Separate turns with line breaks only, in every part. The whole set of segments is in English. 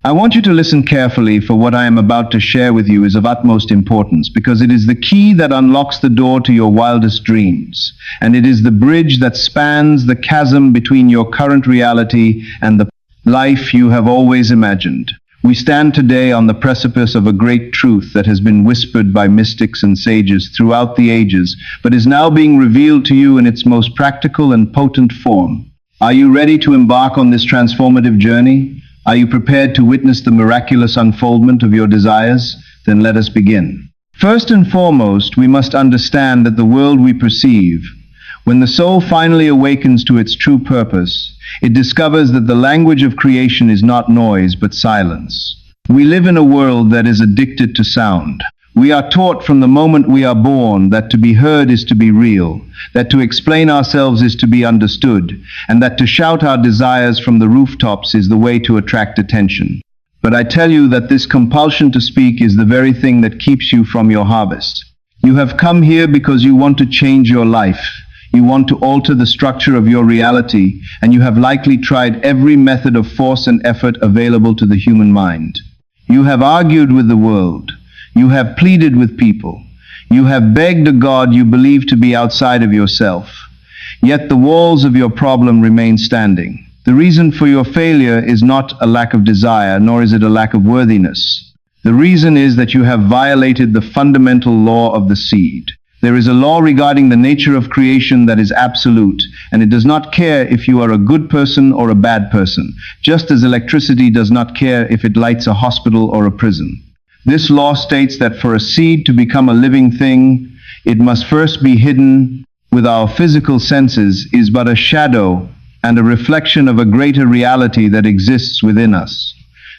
I want you to listen carefully, for what I am about to share with you is of utmost importance, because it is the key that unlocks the door to your wildest dreams, and it is the bridge that spans the chasm between your current reality and the life you have always imagined. We stand today on the precipice of a great truth that has been whispered by mystics and sages throughout the ages, but is now being revealed to you in its most practical and potent form. Are you ready to embark on this transformative journey? Are you prepared to witness the miraculous unfoldment of your desires? Then let us begin. First and foremost, we must understand that the world we perceive, when the soul finally awakens to its true purpose, it discovers that the language of creation is not noise but silence. We live in a world that is addicted to sound. We are taught from the moment we are born that to be heard is to be real, that to explain ourselves is to be understood, and that to shout our desires from the rooftops is the way to attract attention. But I tell you that this compulsion to speak is the very thing that keeps you from your harvest. You have come here because you want to change your life. You want to alter the structure of your reality, and you have likely tried every method of force and effort available to the human mind. You have argued with the world. You have pleaded with people. You have begged a God you believe to be outside of yourself. Yet the walls of your problem remain standing. The reason for your failure is not a lack of desire, nor is it a lack of worthiness. The reason is that you have violated the fundamental law of the seed. There is a law regarding the nature of creation that is absolute, and it does not care if you are a good person or a bad person, just as electricity does not care if it lights a hospital or a prison. This law states that for a seed to become a living thing, it must first be hidden. With our physical senses is but a shadow and a reflection of a greater reality that exists within us.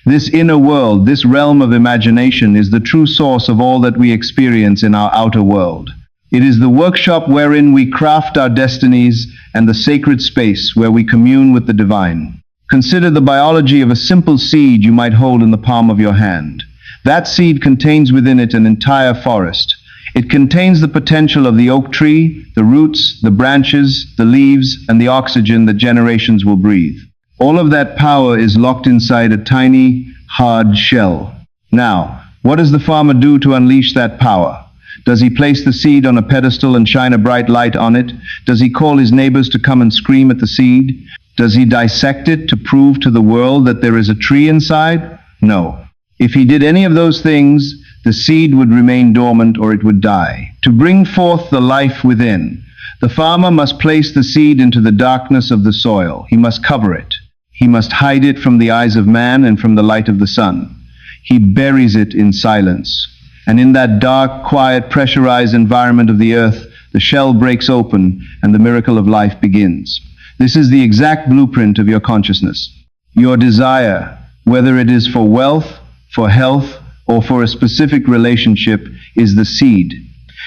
This inner world, this realm of imagination, is the true source of all that we experience in our outer world. It is the workshop wherein we craft our destinies and the sacred space where we commune with the divine. Consider the biology of a simple seed you might hold in the palm of your hand. That seed contains within it an entire forest. It contains the potential of the oak tree, the roots, the branches, the leaves, and the oxygen that generations will breathe. All of that power is locked inside a tiny, hard shell. Now, what does the farmer do to unleash that power? Does he place the seed on a pedestal and shine a bright light on it? Does he call his neighbors to come and scream at the seed? Does he dissect it to prove to the world that there is a tree inside? No. If he did any of those things, the seed would remain dormant or it would die. To bring forth the life within, the farmer must place the seed into the darkness of the soil. He must cover it. He must hide it from the eyes of man and from the light of the sun. He buries it in silence. And in that dark, quiet, pressurized environment of the earth, the shell breaks open and the miracle of life begins. This is the exact blueprint of your consciousness. Your desire, whether it is for wealth, for health, or for a specific relationship, is the seed.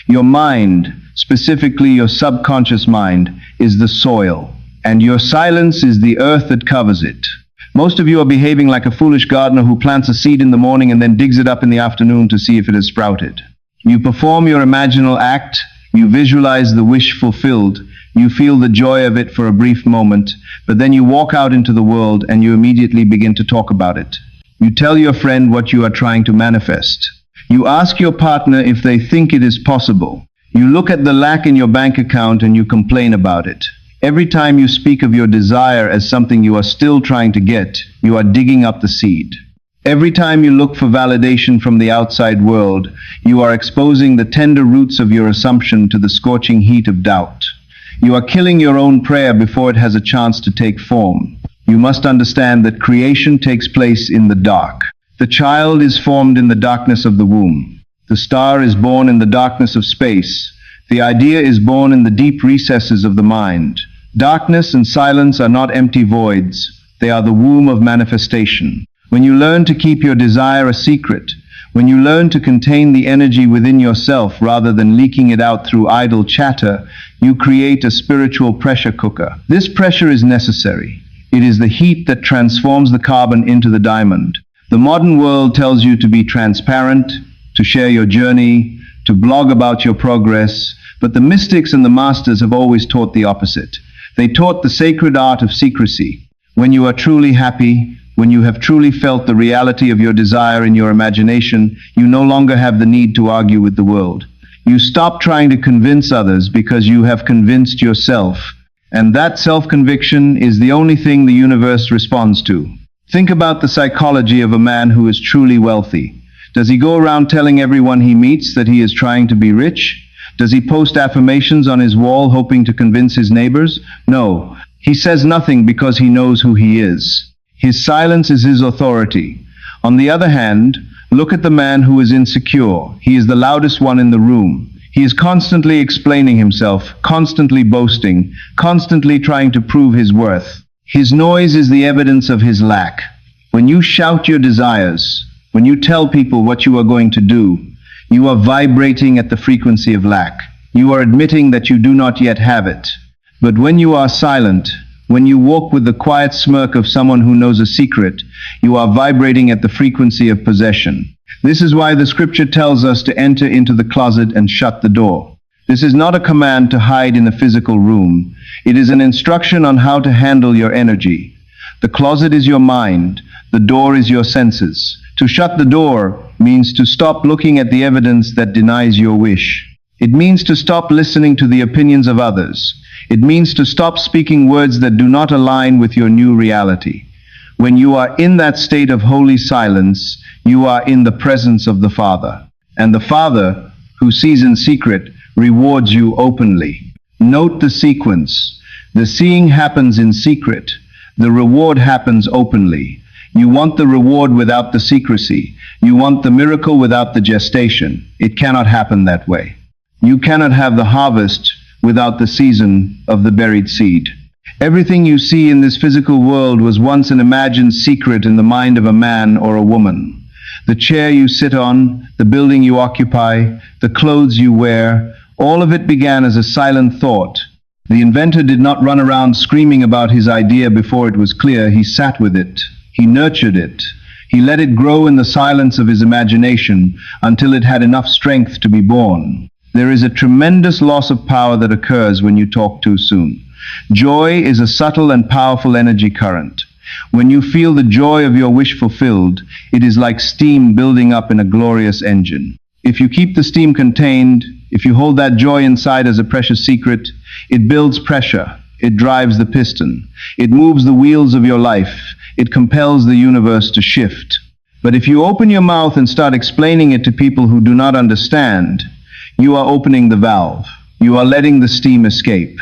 Your mind, specifically your subconscious mind, is the soil, and your silence is the earth that covers it. Most of you are behaving like a foolish gardener who plants a seed in the morning and then digs it up in the afternoon to see if it has sprouted. You perform your imaginal act, you visualize the wish fulfilled, you feel the joy of it for a brief moment, but then you walk out into the world and you immediately begin to talk about it. You tell your friend what you are trying to manifest. You ask your partner if they think it is possible. You look at the lack in your bank account and you complain about it. Every time you speak of your desire as something you are still trying to get, you are digging up the seed. Every time you look for validation from the outside world, you are exposing the tender roots of your assumption to the scorching heat of doubt. You are killing your own prayer before it has a chance to take form. You must understand that creation takes place in the dark. The child is formed in the darkness of the womb. The star is born in the darkness of space. The idea is born in the deep recesses of the mind. Darkness and silence are not empty voids. They are the womb of manifestation. When you learn to keep your desire a secret, when you learn to contain the energy within yourself rather than leaking it out through idle chatter, you create a spiritual pressure cooker. This pressure is necessary. It is the heat that transforms the carbon into the diamond. The modern world tells you to be transparent, to share your journey, to blog about your progress, but the mystics and the masters have always taught the opposite. They taught the sacred art of secrecy. When you are truly happy, When you have truly felt the reality of your desire in your imagination, you no longer have the need to argue with the world. You stop trying to convince others because you have convinced yourself. And that self-conviction is the only thing the universe responds to. Think about the psychology of a man who is truly wealthy. Does he go around telling everyone he meets that he is trying to be rich? Does he post affirmations on his wall hoping to convince his neighbors? No. He says nothing because he knows who he is. His silence is his authority. On the other hand, look at the man who is insecure. He is the loudest one in the room. He is constantly explaining himself, constantly boasting, constantly trying to prove his worth. His noise is the evidence of his lack. When you shout your desires, when you tell people what you are going to do, you are vibrating at the frequency of lack. You are admitting that you do not yet have it. But when you are silent, when you walk with the quiet smirk of someone who knows a secret, you are vibrating at the frequency of possession. This is why the scripture tells us to enter into the closet and shut the door. This is not a command to hide in a physical room. It is an instruction on how to handle your energy. The closet is your mind. The door is your senses. To shut the door means to stop looking at the evidence that denies your wish. It means to stop listening to the opinions of others. It means to stop speaking words that do not align with your new reality. When you are in that state of holy silence, you are in the presence of the Father. And the Father, who sees in secret, rewards you openly. Note the sequence. The seeing happens in secret. The reward happens openly. You want the reward without the secrecy. You want the miracle without the gestation. It cannot happen that way. You cannot have the harvest without the season of the buried seed. Everything you see in this physical world was once an imagined secret in the mind of a man or a woman. The chair you sit on, the building you occupy, the clothes you wear, all of it began as a silent thought. The inventor did not run around screaming about his idea before it was clear. He sat with it. He nurtured it. He let it grow in the silence of his imagination until it had enough strength to be born. There is a tremendous loss of power that occurs when you talk too soon. Joy is a subtle and powerful energy current. When you feel the joy of your wish fulfilled, it is like steam building up in a glorious engine. If you keep the steam contained, if you hold that joy inside as a precious secret, it builds pressure. It drives the piston. It moves the wheels of your life. It compels the universe to shift. But if you open your mouth and start explaining it to people who do not understand, you are opening the valve. You are letting the steam escape.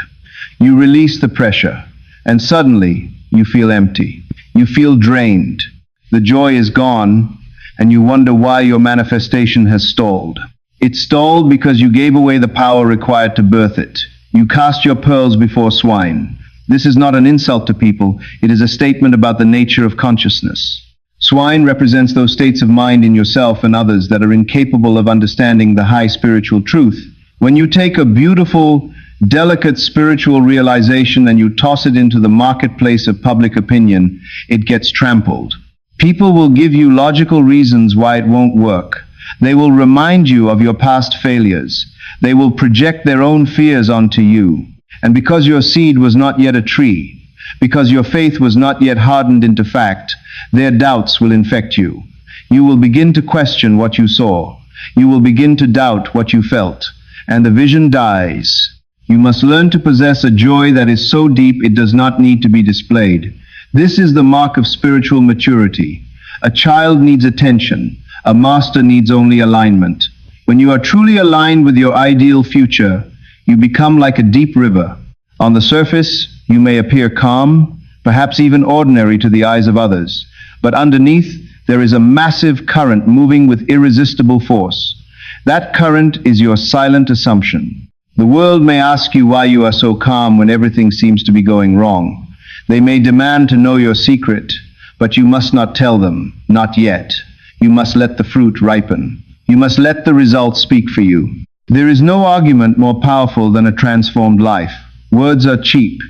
You release the pressure, and suddenly you feel empty. You feel drained. The joy is gone, and you wonder why your manifestation has stalled. It stalled because you gave away the power required to birth it. You cast your pearls before swine. This is not an insult to people. It is a statement about the nature of consciousness. Swine represents those states of mind in yourself and others that are incapable of understanding the high spiritual truth. When you take a beautiful, delicate spiritual realization and you toss it into the marketplace of public opinion, it gets trampled. People will give you logical reasons why it won't work. They will remind you of your past failures. They will project their own fears onto you. And because your seed was not yet a tree, because your faith was not yet hardened into fact, their doubts will infect you. You will begin to question what you saw. You will begin to doubt what you felt. And the vision dies. You must learn to possess a joy that is so deep it does not need to be displayed. This is the mark of spiritual maturity. A child needs attention. A master needs only alignment. When you are truly aligned with your ideal future, you become like a deep river. On the surface, you may appear calm, perhaps even ordinary to the eyes of others. But underneath, there is a massive current moving with irresistible force. That current is your silent assumption. The world may ask you why you are so calm when everything seems to be going wrong. They may demand to know your secret, but you must not tell them, not yet. You must let the fruit ripen. You must let the results speak for you. There is no argument more powerful than a transformed life. Words are cheap.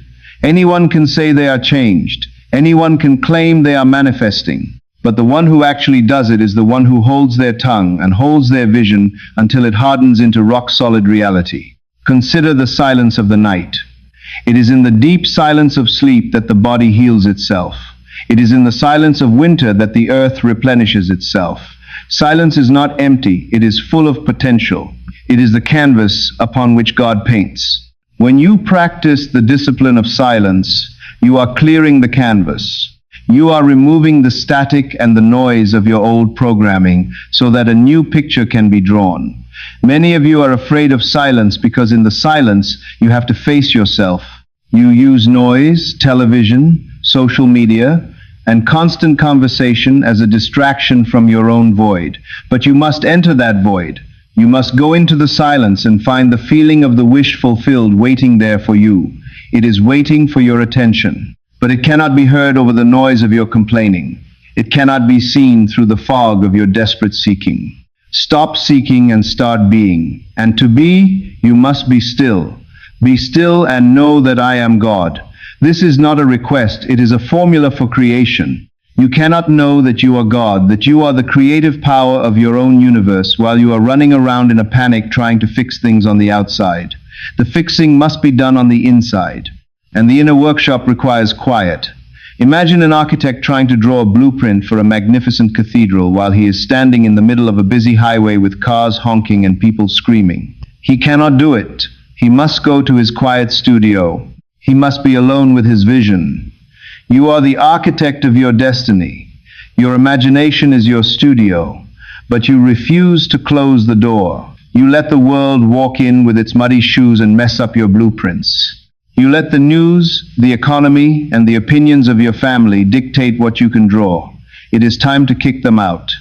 Anyone can say they are changed. Anyone can claim they are manifesting. But the one who actually does it is the one who holds their tongue and holds their vision until it hardens into rock-solid reality. Consider the silence of the night. It is in the deep silence of sleep that the body heals itself. It is in the silence of winter that the earth replenishes itself. Silence is not empty, it is full of potential. It is the canvas upon which God paints. When you practice the discipline of silence, you are clearing the canvas. You are removing the static and the noise of your old programming so that a new picture can be drawn. Many of you are afraid of silence because in the silence you have to face yourself. You use noise, television, social media, and constant conversation as a distraction from your own void. But you must enter that void. You must go into the silence and find the feeling of the wish fulfilled waiting there for you. It is waiting for your attention. But it cannot be heard over the noise of your complaining. It cannot be seen through the fog of your desperate seeking. Stop seeking and start being. And to be, you must be still. Be still and know that I am God. This is not a request, it is a formula for creation. You cannot know that you are God, that you are the creative power of your own universe while you are running around in a panic trying to fix things on the outside. The fixing must be done on the inside. And the inner workshop requires quiet. Imagine an architect trying to draw a blueprint for a magnificent cathedral while he is standing in the middle of a busy highway with cars honking and people screaming. He cannot do it. He must go to his quiet studio. He must be alone with his vision. You are the architect of your destiny. Your imagination is your studio, but you refuse to close the door. You let the world walk in with its muddy shoes and mess up your blueprints. You let the news, the economy, and the opinions of your family dictate what you can draw. It is time to kick them out.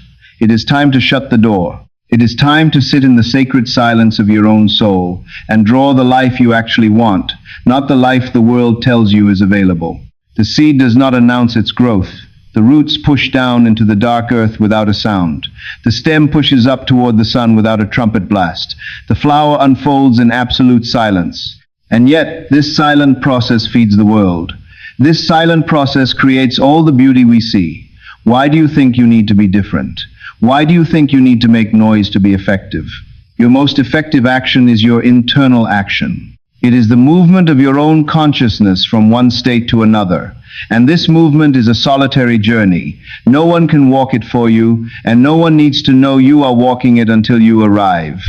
It is time to shut the door. It is time to sit in the sacred silence of your own soul and draw the life you actually want, not the life the world tells you is available. The seed does not announce its growth. The roots push down into the dark earth without a sound. The stem pushes up toward the sun without a trumpet blast. The flower unfolds in absolute silence. And yet, this silent process feeds the world. This silent process creates all the beauty we see. Why do you think you need to be different? Why do you think you need to make noise to be effective? Your most effective action is your internal action. It is the movement of your own consciousness from one state to another. And this movement is a solitary journey. No one can walk it for you, and no one needs to know you are walking it until you arrive.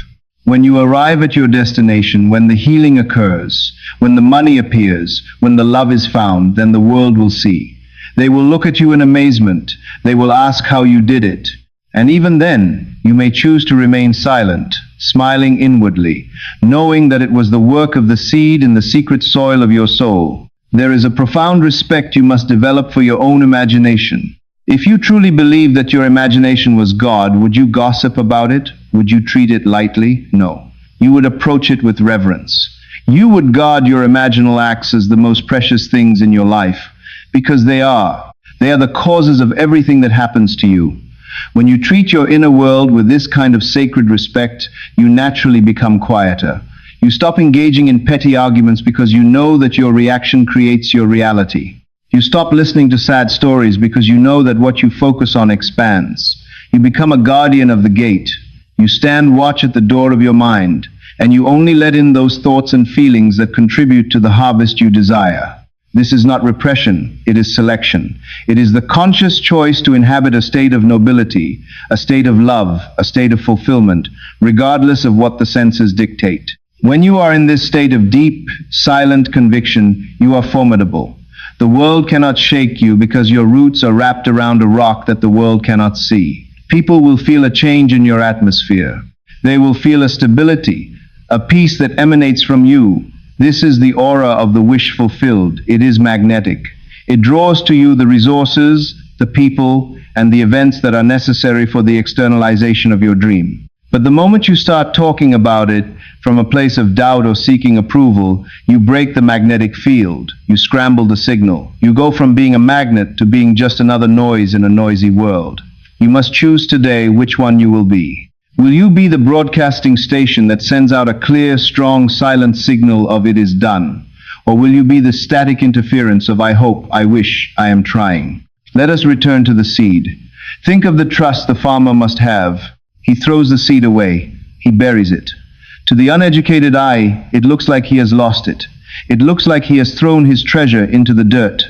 When you arrive at your destination, when the healing occurs, when the money appears, when the love is found, then the world will see. They will look at you in amazement. They will ask how you did it. And even then, you may choose to remain silent, smiling inwardly, knowing that it was the work of the seed in the secret soil of your soul. There is a profound respect you must develop for your own imagination. If you truly believe that your imagination was God, would you gossip about it? Would you treat it lightly? No. You would approach it with reverence. You would guard your imaginal acts as the most precious things in your life, because they are. They are the causes of everything that happens to you. When you treat your inner world with this kind of sacred respect, you naturally become quieter. You stop engaging in petty arguments because you know that your reaction creates your reality. You stop listening to sad stories because you know that what you focus on expands. You become a guardian of the gate. You stand watch at the door of your mind, and you only let in those thoughts and feelings that contribute to the harvest you desire. This is not repression, it is selection. It is the conscious choice to inhabit a state of nobility, a state of love, a state of fulfillment, regardless of what the senses dictate. When you are in this state of deep, silent conviction, you are formidable. The world cannot shake you because your roots are wrapped around a rock that the world cannot see. People will feel a change in your atmosphere. They will feel a stability, a peace that emanates from you. This is the aura of the wish fulfilled. It is magnetic. It draws to you the resources, the people, and the events that are necessary for the externalization of your dream. But the moment you start talking about it from a place of doubt or seeking approval, you break the magnetic field. You scramble the signal. You go from being a magnet to being just another noise in a noisy world. You must choose today which one you will be. Will you be the broadcasting station that sends out a clear, strong, silent signal of it is done? Or will you be the static interference of I hope, I wish, I am trying? Let us return to the seed. Think of the trust the farmer must have. He throws the seed away. He buries it. To the uneducated eye, it looks like he has lost it. It looks like he has thrown his treasure into the dirt.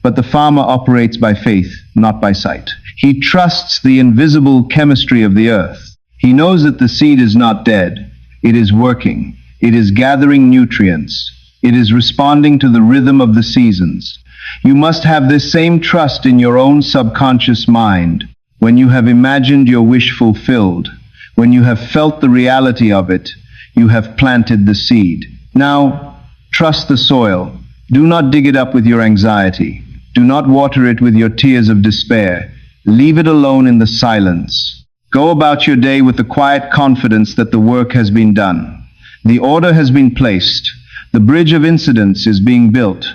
But the farmer operates by faith, not by sight. He trusts the invisible chemistry of the earth. He knows that the seed is not dead. It is working. It is gathering nutrients. It is responding to the rhythm of the seasons. You must have this same trust in your own subconscious mind. When you have imagined your wish fulfilled, when you have felt the reality of it, you have planted the seed. Now, trust the soil. Do not dig it up with your anxiety. Do not water it with your tears of despair. Leave it alone in the silence. Go about your day with the quiet confidence that the work has been done. The order has been placed. The bridge of incidents is being built,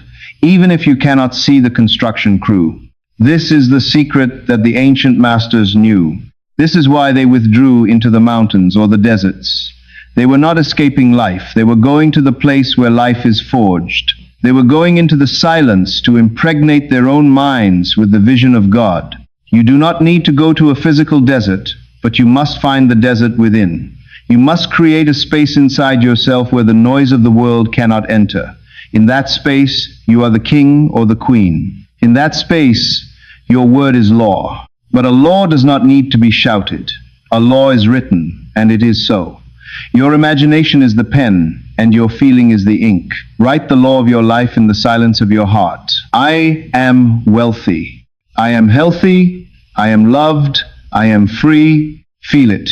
even if you cannot see the construction crew. This is the secret that the ancient masters knew. This is why they withdrew into the mountains or the deserts. They were not escaping life. They were going to the place where life is forged. They were going into the silence to impregnate their own minds with the vision of God. You do not need to go to a physical desert, but you must find the desert within. You must create a space inside yourself where the noise of the world cannot enter. In that space, you are the king or the queen. In that space, your word is law. But a law does not need to be shouted. A law is written, and it is so. Your imagination is the pen, and your feeling is the ink. Write the law of your life in the silence of your heart. I am wealthy. I am healthy. I am loved. I am free. Feel it.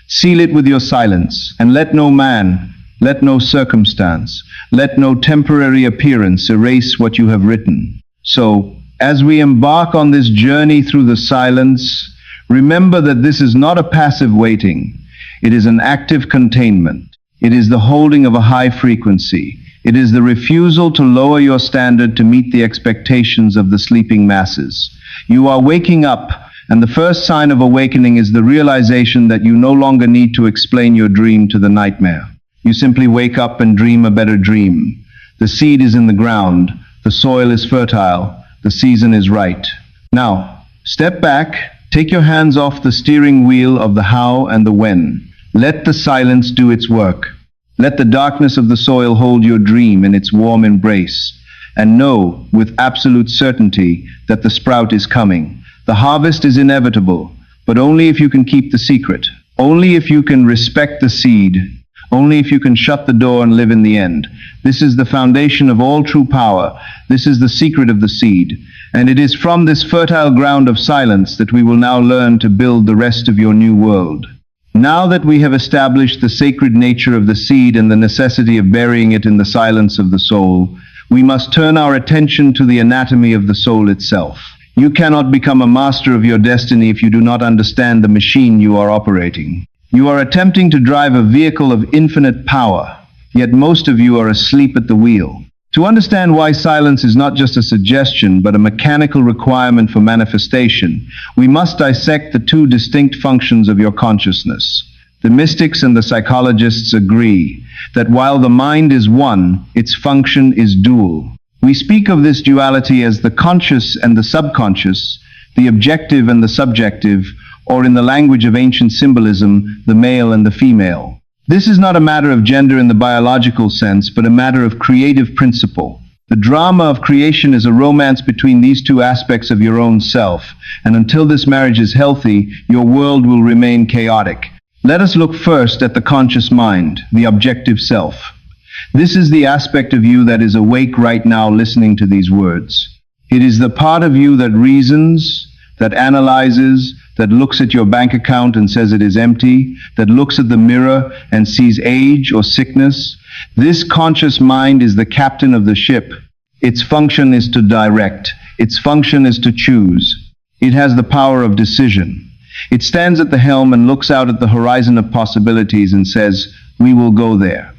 Seal it with your silence, and let no man, let no circumstance, let no temporary appearance erase what you have written. So, as we embark on this journey through the silence, remember that this is not a passive waiting. It is an active containment. It is the holding of a high frequency. It is the refusal to lower your standard to meet the expectations of the sleeping masses. You are waking up, and the first sign of awakening is the realization that you no longer need to explain your dream to the nightmare. You simply wake up and dream a better dream. The seed is in the ground. The soil is fertile. The season is right. Now, step back. Take your hands off the steering wheel of the how and the when. Let the silence do its work. Let the darkness of the soil hold your dream in its warm embrace. And know with absolute certainty that the sprout is coming. The harvest is inevitable, but only if you can keep the secret. Only if you can respect the seed. Only if you can shut the door and live in the end. This is the foundation of all true power. This is the secret of the seed. And it is from this fertile ground of silence that we will now learn to build the rest of your new world. Now that we have established the sacred nature of the seed and the necessity of burying it in the silence of the soul, we must turn our attention to the anatomy of the soul itself. You cannot become a master of your destiny if you do not understand the machine you are operating. You are attempting to drive a vehicle of infinite power, yet most of you are asleep at the wheel. To understand why silence is not just a suggestion, but a mechanical requirement for manifestation, we must dissect the two distinct functions of your consciousness. The mystics and the psychologists agree that while the mind is one, its function is dual. We speak of this duality as the conscious and the subconscious, the objective and the subjective, or in the language of ancient symbolism, the male and the female. This is not a matter of gender in the biological sense, but a matter of creative principle. The drama of creation is a romance between these two aspects of your own self, and until this marriage is healthy, your world will remain chaotic. Let us look first at the conscious mind, the objective self. This is the aspect of you that is awake right now listening to these words. It is the part of you that reasons, that analyzes, that looks at your bank account and says it is empty, that looks at the mirror and sees age or sickness. This conscious mind is the captain of the ship. Its function is to direct. Its function is to choose. It has the power of decision. It stands at the helm and looks out at the horizon of possibilities and says, "We will go there."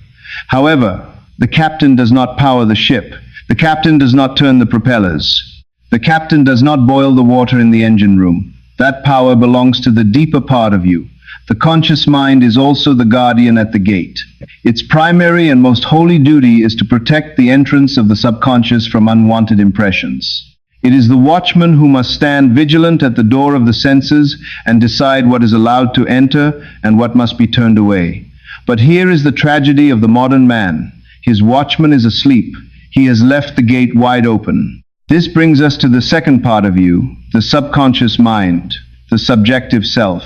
However, the captain does not power the ship. The captain does not turn the propellers. The captain does not boil the water in the engine room. That power belongs to the deeper part of you. The conscious mind is also the guardian at the gate. Its primary and most holy duty is to protect the entrance of the subconscious from unwanted impressions. It is the watchman who must stand vigilant at the door of the senses and decide what is allowed to enter and what must be turned away. But here is the tragedy of the modern man. His watchman is asleep. He has left the gate wide open. This brings us to the second part of you, the subconscious mind, the subjective self.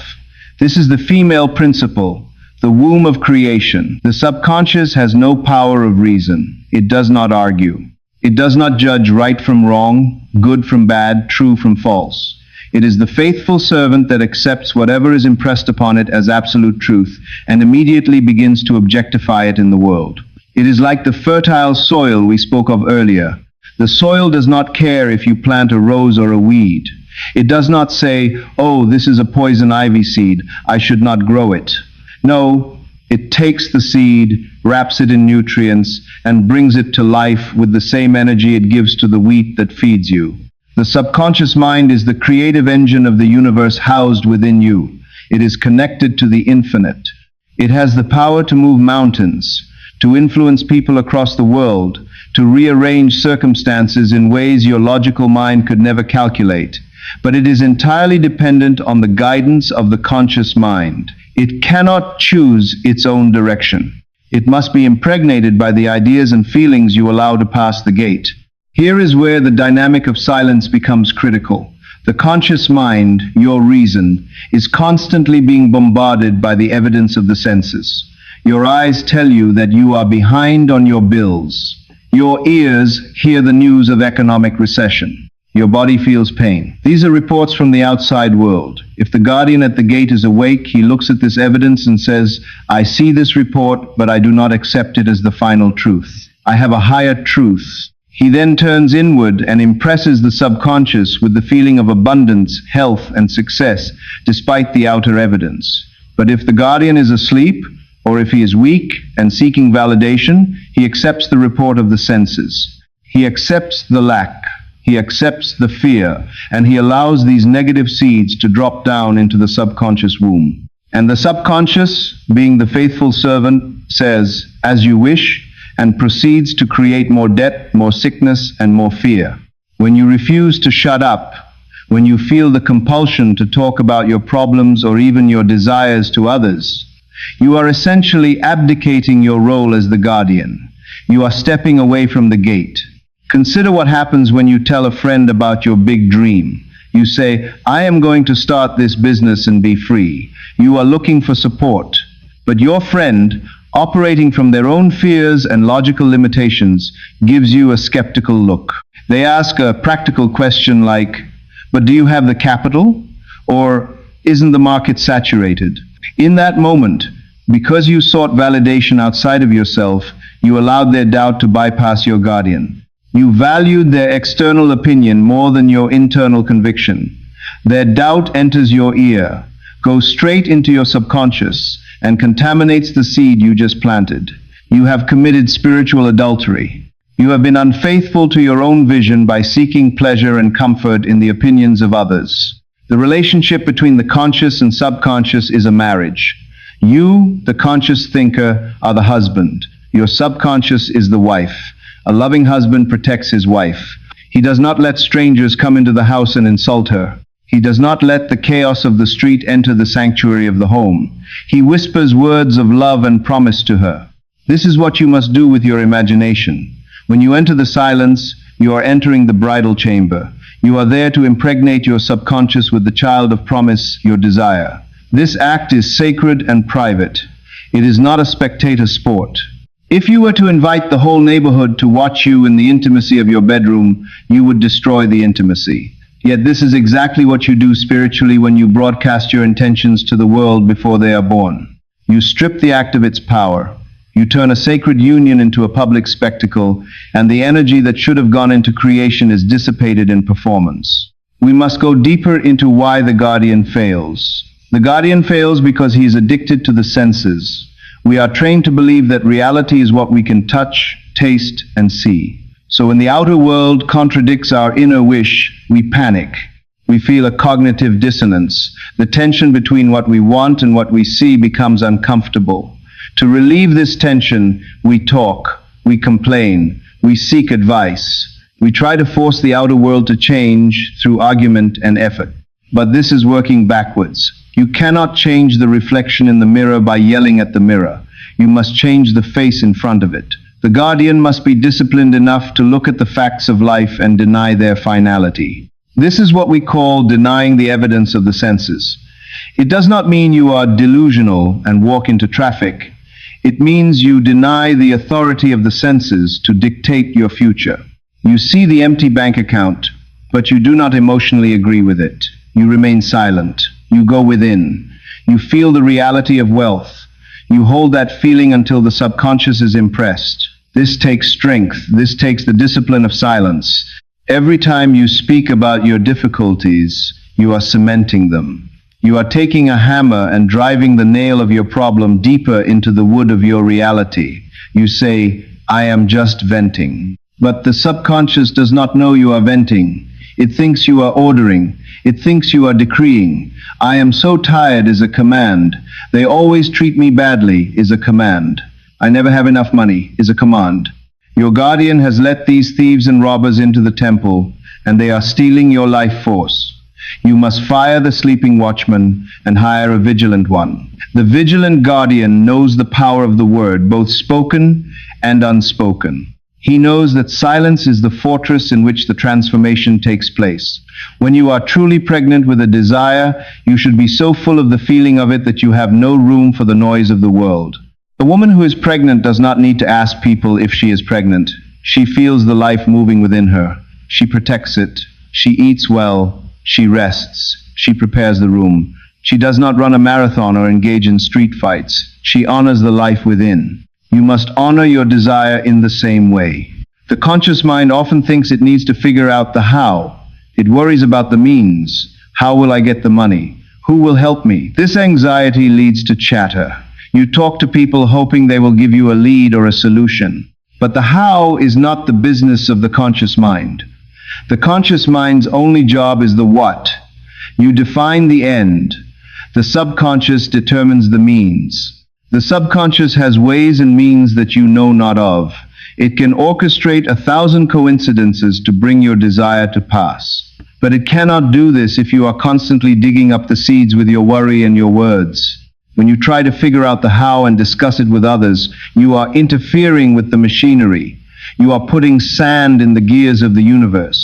This is the female principle, the womb of creation. The subconscious has no power of reason. It does not argue. It does not judge right from wrong, good from bad, true from false. It is the faithful servant that accepts whatever is impressed upon it as absolute truth and immediately begins to objectify it in the world. It is like the fertile soil we spoke of earlier. The soil does not care if you plant a rose or a weed. It does not say, "Oh, this is a poison ivy seed, I should not grow it." No, it takes the seed, wraps it in nutrients, and brings it to life with the same energy it gives to the wheat that feeds you. The subconscious mind is the creative engine of the universe housed within you. It is connected to the infinite. It has the power to move mountains, to influence people across the world, to rearrange circumstances in ways your logical mind could never calculate. But it is entirely dependent on the guidance of the conscious mind. It cannot choose its own direction. It must be impregnated by the ideas and feelings you allow to pass the gate. Here is where the dynamic of silence becomes critical. The conscious mind, your reason, is constantly being bombarded by the evidence of the senses. Your eyes tell you that you are behind on your bills. Your ears hear the news of economic recession. Your body feels pain. These are reports from the outside world. If the guardian at the gate is awake, he looks at this evidence and says, "I see this report, but I do not accept it as the final truth. I have a higher truth." He then turns inward and impresses the subconscious with the feeling of abundance, health, and success, despite the outer evidence. But if the guardian is asleep, or if he is weak and seeking validation, he accepts the report of the senses. He accepts the lack. He accepts the fear, and he allows these negative seeds to drop down into the subconscious womb. And the subconscious, being the faithful servant, says, "As you wish," and proceeds to create more debt, more sickness, and more fear. When you refuse to shut up, when you feel the compulsion to talk about your problems or even your desires to others, you are essentially abdicating your role as the guardian. You are stepping away from the gate. Consider what happens when you tell a friend about your big dream. You say, "I am going to start this business and be free." You are looking for support. But your friend, operating from their own fears and logical limitations, gives you a skeptical look. They ask a practical question like, "But do you have the capital?" Or, "Isn't the market saturated?" In that moment, because you sought validation outside of yourself, you allowed their doubt to bypass your guardian. You valued their external opinion more than your internal conviction. Their doubt enters your ear, goes straight into your subconscious, and contaminates the seed you just planted. You have committed spiritual adultery. You have been unfaithful to your own vision by seeking pleasure and comfort in the opinions of others. The relationship between the conscious and subconscious is a marriage. You, the conscious thinker, are the husband. Your subconscious is the wife. A loving husband protects his wife. He does not let strangers come into the house and insult her. He does not let the chaos of the street enter the sanctuary of the home. He whispers words of love and promise to her. This is what you must do with your imagination. When you enter the silence, you are entering the bridal chamber. You are there to impregnate your subconscious with the child of promise, your desire. This act is sacred and private. It is not a spectator sport. If you were to invite the whole neighborhood to watch you in the intimacy of your bedroom, you would destroy the intimacy. Yet this is exactly what you do spiritually when you broadcast your intentions to the world before they are born. You strip the act of its power. You turn a sacred union into a public spectacle, and the energy that should have gone into creation is dissipated in performance. We must go deeper into why the guardian fails. The guardian fails because he is addicted to the senses. We are trained to believe that reality is what we can touch, taste, and see. So when the outer world contradicts our inner wish, we panic. We feel a cognitive dissonance. The tension between what we want and what we see becomes uncomfortable. To relieve this tension, we talk, we complain, we seek advice. We try to force the outer world to change through argument and effort. But this is working backwards. You cannot change the reflection in the mirror by yelling at the mirror. You must change the face in front of it. The guardian must be disciplined enough to look at the facts of life and deny their finality. This is what we call denying the evidence of the senses. It does not mean you are delusional and walk into traffic. It means you deny the authority of the senses to dictate your future. You see the empty bank account, but you do not emotionally agree with it. You remain silent. You go within. You feel the reality of wealth. You hold that feeling until the subconscious is impressed. This takes strength. This takes the discipline of silence. Every time you speak about your difficulties, you are cementing them. You are taking a hammer and driving the nail of your problem deeper into the wood of your reality. You say, I am just venting. But the subconscious does not know you are venting. It thinks you are ordering. It thinks you are decreeing. I am so tired is a command. They always treat me badly is a command. I never have enough money is a command. Your guardian has let these thieves and robbers into the temple, and they are stealing your life force. You must fire the sleeping watchman and hire a vigilant one. The vigilant guardian knows the power of the word, both spoken and unspoken. He knows that silence is the fortress in which the transformation takes place. When you are truly pregnant with a desire, you should be so full of the feeling of it that you have no room for the noise of the world. The woman who is pregnant does not need to ask people if she is pregnant. She feels the life moving within her. She protects it. She eats well. She rests. She prepares the room. She does not run a marathon or engage in street fights. She honors the life within. You must honor your desire in the same way. The conscious mind often thinks it needs to figure out the how. It worries about the means. How will I get the money? Who will help me? This anxiety leads to chatter. You talk to people hoping they will give you a lead or a solution. But the how is not the business of the conscious mind. The conscious mind's only job is the what. You define the end. The subconscious determines the means. The subconscious has ways and means that you know not of. It can orchestrate 1,000 coincidences to bring your desire to pass. But it cannot do this if you are constantly digging up the seeds with your worry and your words. When you try to figure out the how and discuss it with others, you are interfering with the machinery. You are putting sand in the gears of the universe.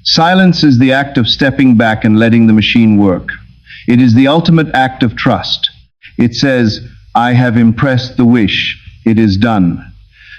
Silence is the act of stepping back and letting the machine work. It is the ultimate act of trust. It says, I have impressed the wish. It is done.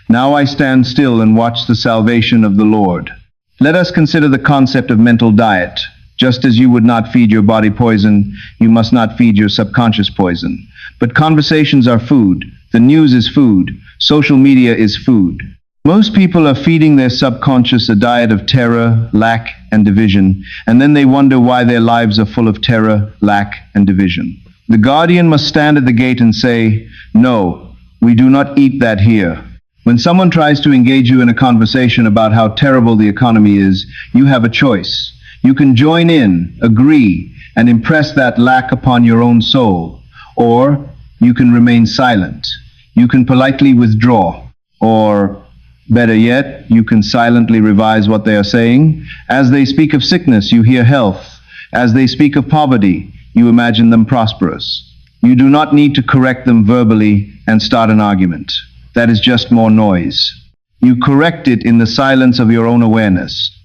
Now I stand still and watch the salvation of the Lord. Let us consider the concept of mental diet. Just as you would not feed your body poison, you must not feed your subconscious poison. But conversations are food. The news is food. Social media is food. Most people are feeding their subconscious a diet of terror, lack, and division, and then they wonder why their lives are full of terror, lack, and division. The guardian must stand at the gate and say, no, we do not eat that here. When someone tries to engage you in a conversation about how terrible the economy is, you have a choice. You can join in, agree, and impress that lack upon your own soul. Or you can remain silent. You can politely withdraw. Or, better yet, you can silently revise what they are saying. As they speak of sickness, you hear health. As they speak of poverty, you imagine them prosperous. You do not need to correct them verbally and start an argument. That is just more noise. You correct it in the silence of your own awareness.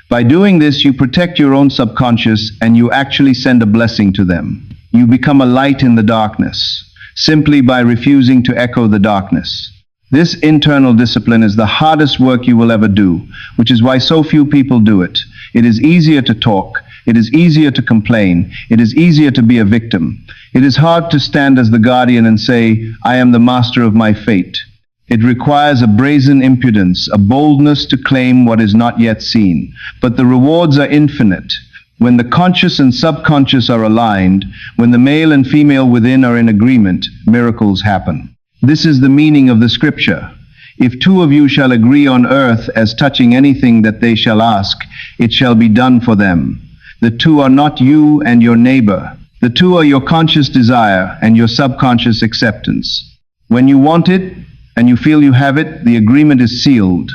By doing this, you protect your own subconscious and you actually send a blessing to them. You become a light in the darkness, simply by refusing to echo the darkness. This internal discipline is the hardest work you will ever do, which is why so few people do it. It is easier to talk. It is easier to complain. It is easier to be a victim. It is hard to stand as the guardian and say, I am the master of my fate. It requires a brazen impudence, a boldness to claim what is not yet seen. But the rewards are infinite. When the conscious and subconscious are aligned, when the male and female within are in agreement, miracles happen. This is the meaning of the scripture. If two of you shall agree on earth as touching anything that they shall ask, it shall be done for them. The two are not you and your neighbor. The two are your conscious desire and your subconscious acceptance. When you want it and you feel you have it, the agreement is sealed,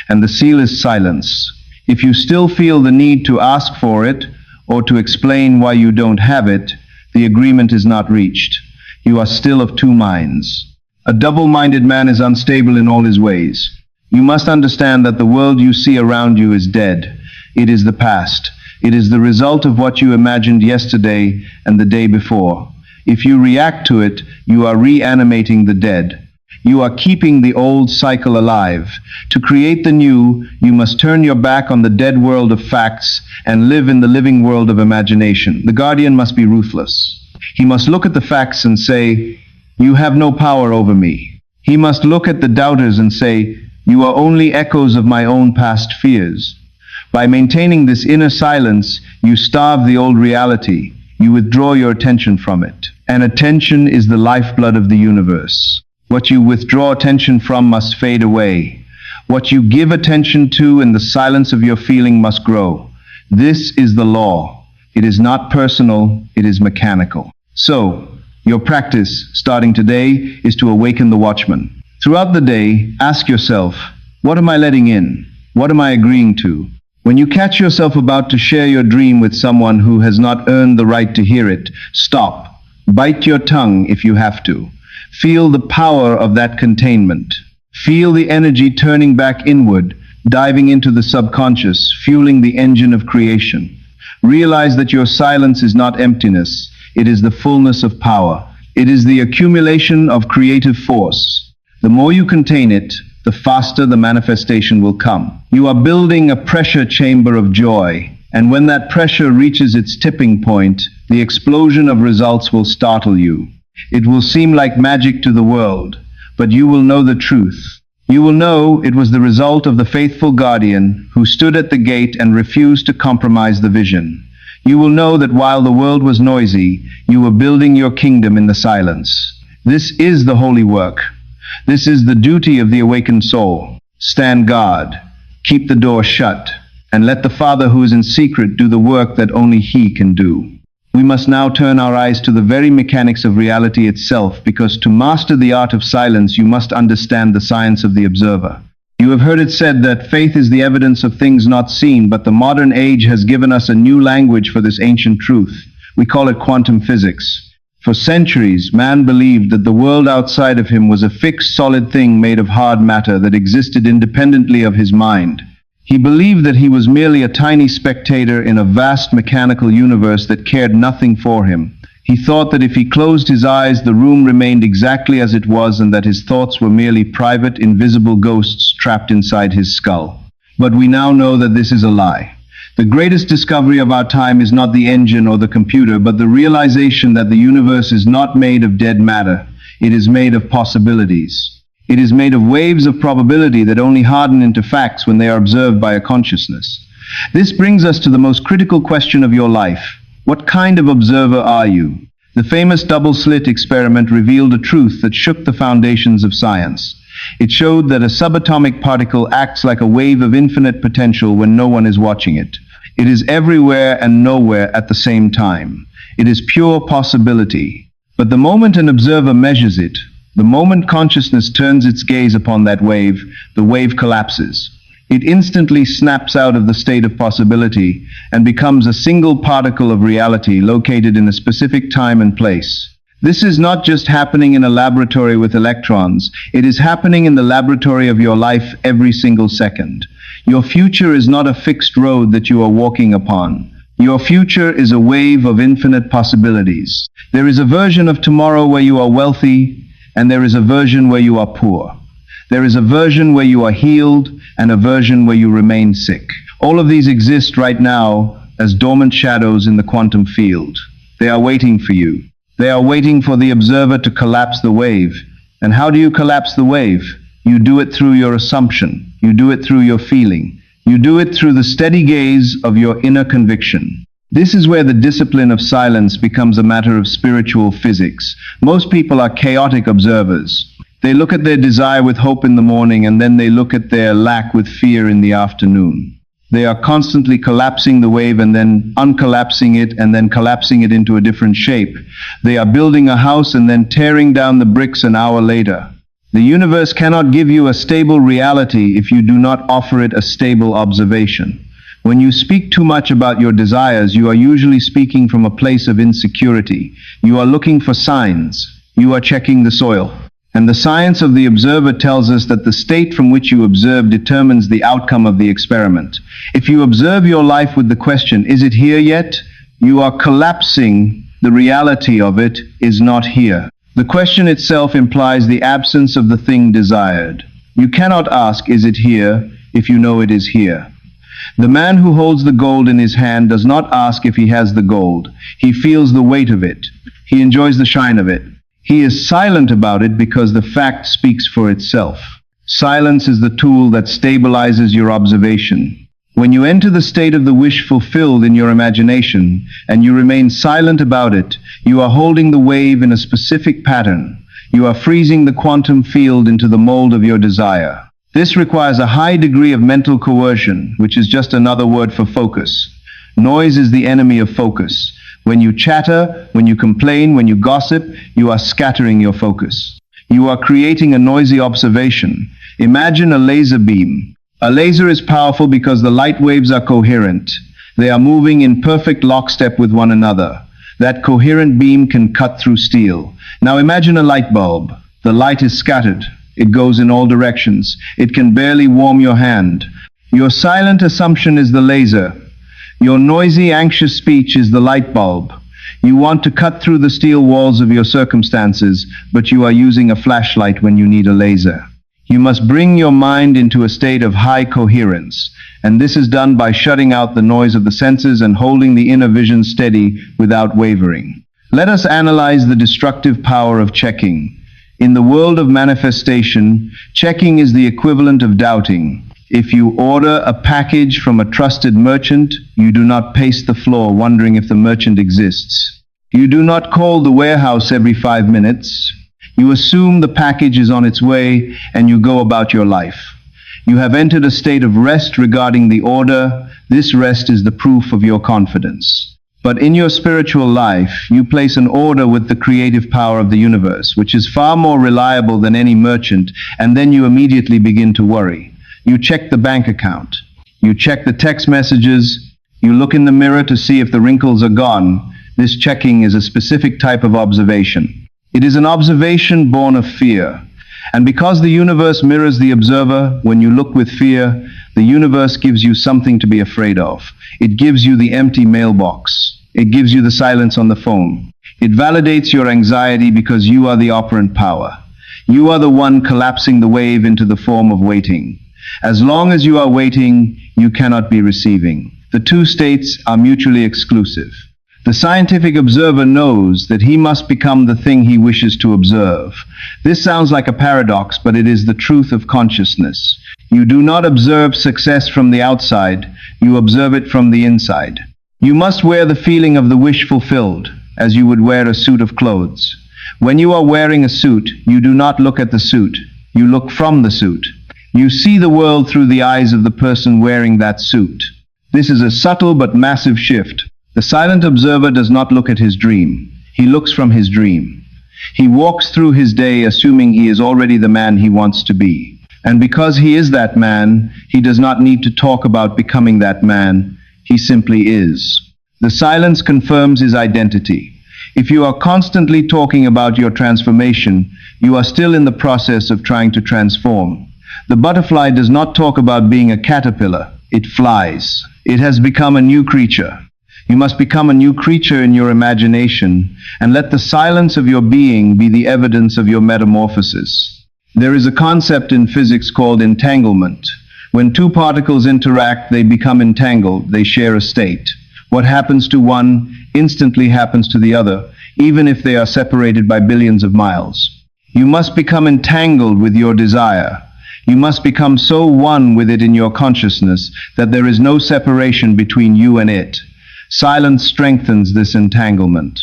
and the seal is silence. If you still feel the need to ask for it or to explain why you don't have it, the agreement is not reached. You are still of two minds. A double-minded man is unstable in all his ways. You must understand that the world you see around you is dead. It is the past. It is the result of what you imagined yesterday and the day before. If you react to it, you are reanimating the dead. You are keeping the old cycle alive. To create the new, you must turn your back on the dead world of facts and live in the living world of imagination. The guardian must be ruthless. He must look at the facts and say, "You have no power over me." He must look at the doubters and say, "You are only echoes of my own past fears." By maintaining this inner silence, you starve the old reality. You withdraw your attention from it. And attention is the lifeblood of the universe. What you withdraw attention from must fade away. What you give attention to in the silence of your feeling must grow. This is the law. It is not personal, it is mechanical. So, your practice, starting today, is to awaken the watchman. Throughout the day, ask yourself, what am I letting in? What am I agreeing to? When you catch yourself about to share your dream with someone who has not earned the right to hear it, stop. Bite your tongue if you have to. Feel the power of that containment. Feel the energy turning back inward, diving into the subconscious, fueling the engine of creation. Realize that your silence is not emptiness. It is the fullness of power. It is the accumulation of creative force. The more you contain it, the faster the manifestation will come. You are building a pressure chamber of joy, and when that pressure reaches its tipping point, the explosion of results will startle you. It will seem like magic to the world, but you will know the truth. You will know it was the result of the faithful guardian who stood at the gate and refused to compromise the vision. You will know that while the world was noisy, you were building your kingdom in the silence. This is the holy work. This is the duty of the awakened soul. Stand guard, keep the door shut, and let the Father who is in secret do the work that only He can do. We must now turn our eyes to the very mechanics of reality itself, because to master the art of silence, you must understand the science of the observer. You have heard it said that faith is the evidence of things not seen, but the modern age has given us a new language for this ancient truth. We call it quantum physics. For centuries, man believed that the world outside of him was a fixed, solid thing made of hard matter that existed independently of his mind. He believed that he was merely a tiny spectator in a vast mechanical universe that cared nothing for him. He thought that if he closed his eyes, the room remained exactly as it was, and that his thoughts were merely private, invisible ghosts trapped inside his skull. But we now know that this is a lie. The greatest discovery of our time is not the engine or the computer, but the realization that the universe is not made of dead matter. It is made of possibilities. It is made of waves of probability that only harden into facts when they are observed by a consciousness. This brings us to the most critical question of your life. What kind of observer are you? The famous double-slit experiment revealed a truth that shook the foundations of science. It showed that a subatomic particle acts like a wave of infinite potential when no one is watching it. It is everywhere and nowhere at the same time. It is pure possibility. But the moment an observer measures it, the moment consciousness turns its gaze upon that wave, the wave collapses. It instantly snaps out of the state of possibility and becomes a single particle of reality located in a specific time and place. This is not just happening in a laboratory with electrons. It is happening in the laboratory of your life every single second. Your future is not a fixed road that you are walking upon. Your future is a wave of infinite possibilities. There is a version of tomorrow where you are wealthy, and there is a version where you are poor. There is a version where you are healed, and a version where you remain sick. All of these exist right now as dormant shadows in the quantum field. They are waiting for you. They are waiting for the observer to collapse the wave. And how do you collapse the wave? You do it through your assumption. You do it through your feeling. You do it through the steady gaze of your inner conviction. This is where the discipline of silence becomes a matter of spiritual physics. Most people are chaotic observers. They look at their desire with hope in the morning, and then they look at their lack with fear in the afternoon. They are constantly collapsing the wave and then uncollapsing it and then collapsing it into a different shape. They are building a house and then tearing down the bricks an hour later. The universe cannot give you a stable reality if you do not offer it a stable observation. When you speak too much about your desires, you are usually speaking from a place of insecurity. You are looking for signs. You are checking the soil. And the science of the observer tells us that the state from which you observe determines the outcome of the experiment. If you observe your life with the question, is it here yet? You are collapsing the reality of it is not here. The question itself implies the absence of the thing desired. You cannot ask, is it here, if you know it is here. The man who holds the gold in his hand does not ask if he has the gold. He feels the weight of it. He enjoys the shine of it. He is silent about it because the fact speaks for itself. Silence is the tool that stabilizes your observation. When you enter the state of the wish fulfilled in your imagination, and you remain silent about it, you are holding the wave in a specific pattern. You are freezing the quantum field into the mold of your desire. This requires a high degree of mental coercion, which is just another word for focus. Noise is the enemy of focus. When you chatter, when you complain, when you gossip, you are scattering your focus. You are creating a noisy observation. Imagine a laser beam. A laser is powerful because the light waves are coherent. They are moving in perfect lockstep with one another. That coherent beam can cut through steel. Now imagine a light bulb. The light is scattered. It goes in all directions. It can barely warm your hand. Your silent assumption is the laser. Your noisy, anxious speech is the light bulb. You want to cut through the steel walls of your circumstances, but you are using a flashlight when you need a laser. You must bring your mind into a state of high coherence, and this is done by shutting out the noise of the senses and holding the inner vision steady without wavering. Let us analyze the destructive power of checking. In the world of manifestation, checking is the equivalent of doubting. If you order a package from a trusted merchant, you do not pace the floor wondering if the merchant exists. You do not call the warehouse every 5 minutes. You assume the package is on its way and you go about your life. You have entered a state of rest regarding the order. This rest is the proof of your confidence. But in your spiritual life, you place an order with the creative power of the universe, which is far more reliable than any merchant, and then you immediately begin to worry. You check the bank account. You check the text messages. You look in the mirror to see if the wrinkles are gone. This checking is a specific type of observation. It is an observation born of fear. And because the universe mirrors the observer, when you look with fear, the universe gives you something to be afraid of. It gives you the empty mailbox. It gives you the silence on the phone. It validates your anxiety because you are the operant power. You are the one collapsing the wave into the form of waiting. As long as you are waiting, you cannot be receiving. The two states are mutually exclusive. The scientific observer knows that he must become the thing he wishes to observe. This sounds like a paradox, but it is the truth of consciousness. You do not observe success from the outside, you observe it from the inside. You must wear the feeling of the wish fulfilled, as you would wear a suit of clothes. When you are wearing a suit, you do not look at the suit, you look from the suit. You see the world through the eyes of the person wearing that suit. This is a subtle but massive shift. The silent observer does not look at his dream. He looks from his dream. He walks through his day assuming he is already the man he wants to be. And because he is that man, he does not need to talk about becoming that man. He simply is. The silence confirms his identity. If you are constantly talking about your transformation, you are still in the process of trying to transform. The butterfly does not talk about being a caterpillar. It flies. It has become a new creature. You must become a new creature in your imagination and let the silence of your being be the evidence of your metamorphosis. There is a concept in physics called entanglement. When two particles interact, they become entangled. They share a state. What happens to one instantly happens to the other, even if they are separated by billions of miles. You must become entangled with your desire. You must become so one with it in your consciousness that there is no separation between you and it. Silence strengthens this entanglement.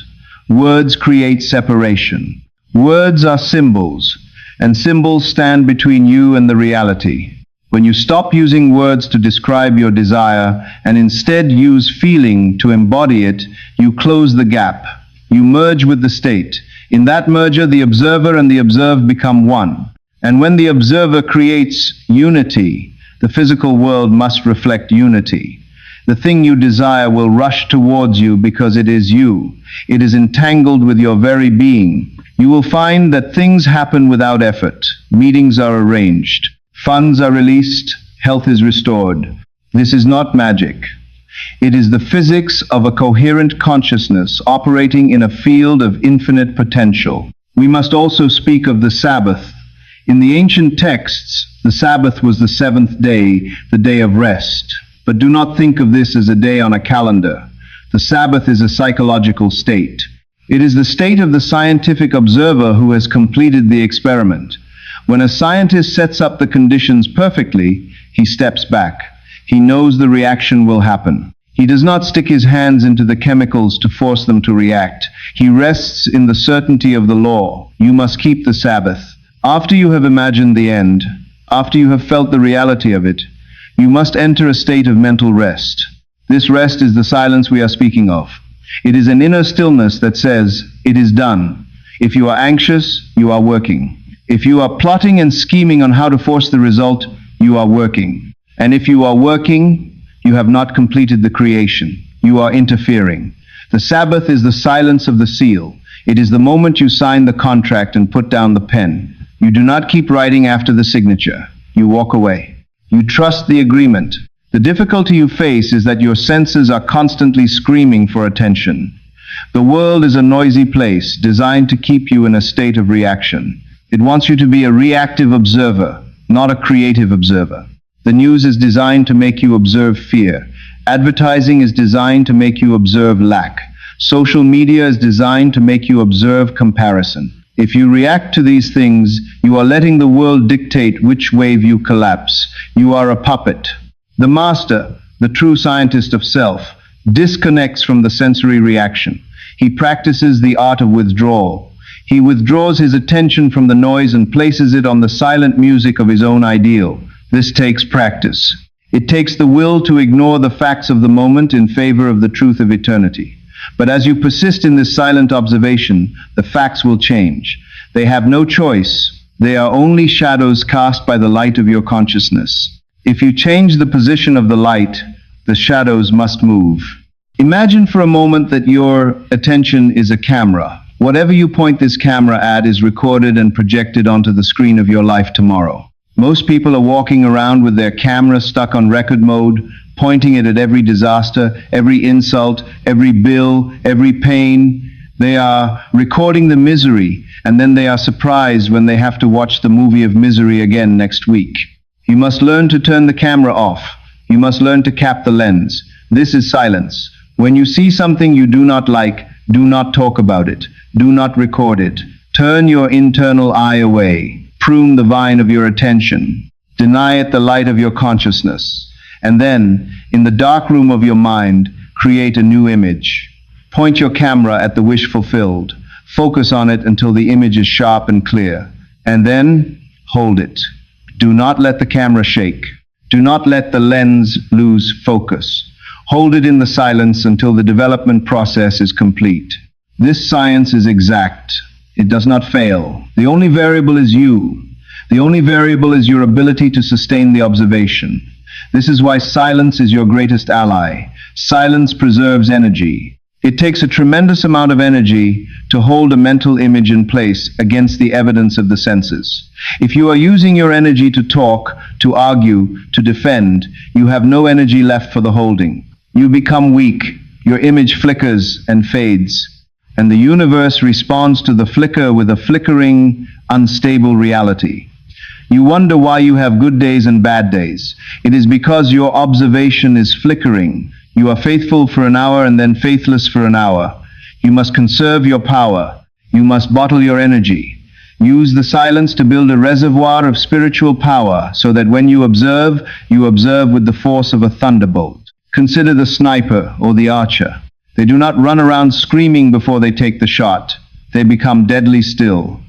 Words create separation. Words are symbols, and symbols stand between you and the reality. When you stop using words to describe your desire and instead use feeling to embody it, you close the gap. You merge with the state. In that merger, the observer and the observed become one. And when the observer creates unity, the physical world must reflect unity. The thing you desire will rush towards you because it is you. It is entangled with your very being. You will find that things happen without effort. Meetings are arranged. Funds are released. Health is restored. This is not magic. It is the physics of a coherent consciousness operating in a field of infinite potential. We must also speak of the Sabbath. In the ancient texts, the Sabbath was the seventh day, the day of rest. But do not think of this as a day on a calendar. The Sabbath is a psychological state. It is the state of the scientific observer who has completed the experiment. When a scientist sets up the conditions perfectly, he steps back. He knows the reaction will happen. He does not stick his hands into the chemicals to force them to react. He rests in the certainty of the law. You must keep the Sabbath. After you have imagined the end, after you have felt the reality of it, you must enter a state of mental rest. This rest is the silence we are speaking of. It is an inner stillness that says, it is done. If you are anxious, you are working. If you are plotting and scheming on how to force the result, you are working. And if you are working, you have not completed the creation. You are interfering. The Sabbath is the silence of the seal. It is the moment you sign the contract and put down the pen. You do not keep writing after the signature. You walk away. You trust the agreement. The difficulty you face is that your senses are constantly screaming for attention. The world is a noisy place designed to keep you in a state of reaction. It wants you to be a reactive observer, not a creative observer. The news is designed to make you observe fear. Advertising is designed to make you observe lack. Social media is designed to make you observe comparison. If you react to these things, you are letting the world dictate which wave you collapse. You are a puppet. The master, the true scientist of self, disconnects from the sensory reaction. He practices the art of withdrawal. He withdraws his attention from the noise and places it on the silent music of his own ideal. This takes practice. It takes the will to ignore the facts of the moment in favor of the truth of eternity. But as you persist in this silent observation, the facts will change. They have no choice. They are only shadows cast by the light of your consciousness. If you change the position of the light, the shadows must move. Imagine for a moment that your attention is a camera. Whatever you point this camera at is recorded and projected onto the screen of your life tomorrow. Most people are walking around with their camera stuck on record mode, pointing it at every disaster, every insult, every bill, every pain. They are recording the misery, and then they are surprised when they have to watch the movie of misery again next week. You must learn to turn the camera off. You must learn to cap the lens. This is silence. When you see something you do not like, do not talk about it. Do not record it. Turn your internal eye away. Prune the vine of your attention. Deny it the light of your consciousness. And then, in the dark room of your mind, create a new image. Point your camera at the wish fulfilled. Focus on it until the image is sharp and clear. And then, hold it. Do not let the camera shake. Do not let the lens lose focus. Hold it in the silence until the development process is complete. This science is exact. It does not fail. The only variable is you. The only variable is your ability to sustain the observation. This is why silence is your greatest ally. Silence preserves energy. It takes a tremendous amount of energy to hold a mental image in place against the evidence of the senses. If you are using your energy to talk, to argue, to defend, you have no energy left for the holding. You become weak, your image flickers and fades, and the universe responds to the flicker with a flickering, unstable reality. You wonder why you have good days and bad days. It is because your observation is flickering. You are faithful for an hour and then faithless for an hour. You must conserve your power. You must bottle your energy. Use the silence to build a reservoir of spiritual power so that when you observe with the force of a thunderbolt. Consider the sniper or the archer. They do not run around screaming before they take the shot. They become deadly still.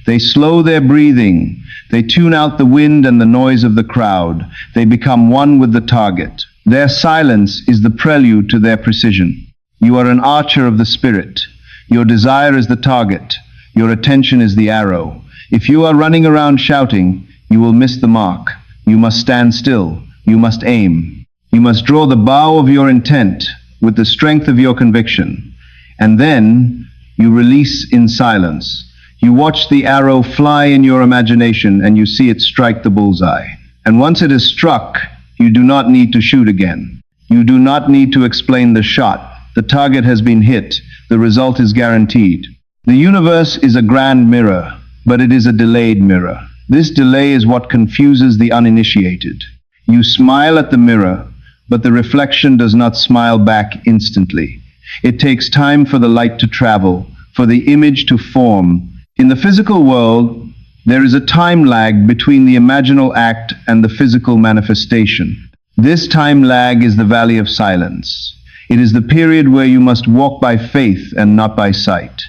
They slow their breathing. They tune out the wind and the noise of the crowd. They become one with the target. Their silence is the prelude to their precision. You are an archer of the spirit. Your desire is the target. Your attention is the arrow. If you are running around shouting, you will miss the mark. You must stand still. You must aim. You must draw the bow of your intent with the strength of your conviction. And then you release in silence. You watch the arrow fly in your imagination and you see it strike the bullseye. And once it is struck, you do not need to shoot again. You do not need to explain the shot. The target has been hit. The result is guaranteed. The universe is a grand mirror, but it is a delayed mirror. This delay is what confuses the uninitiated. You smile at the mirror, but the reflection does not smile back instantly. It takes time for the light to travel, for the image to form. In the physical world, there is a time lag between the imaginal act and the physical manifestation. This time lag is the valley of silence. It is the period where you must walk by faith and not by sight.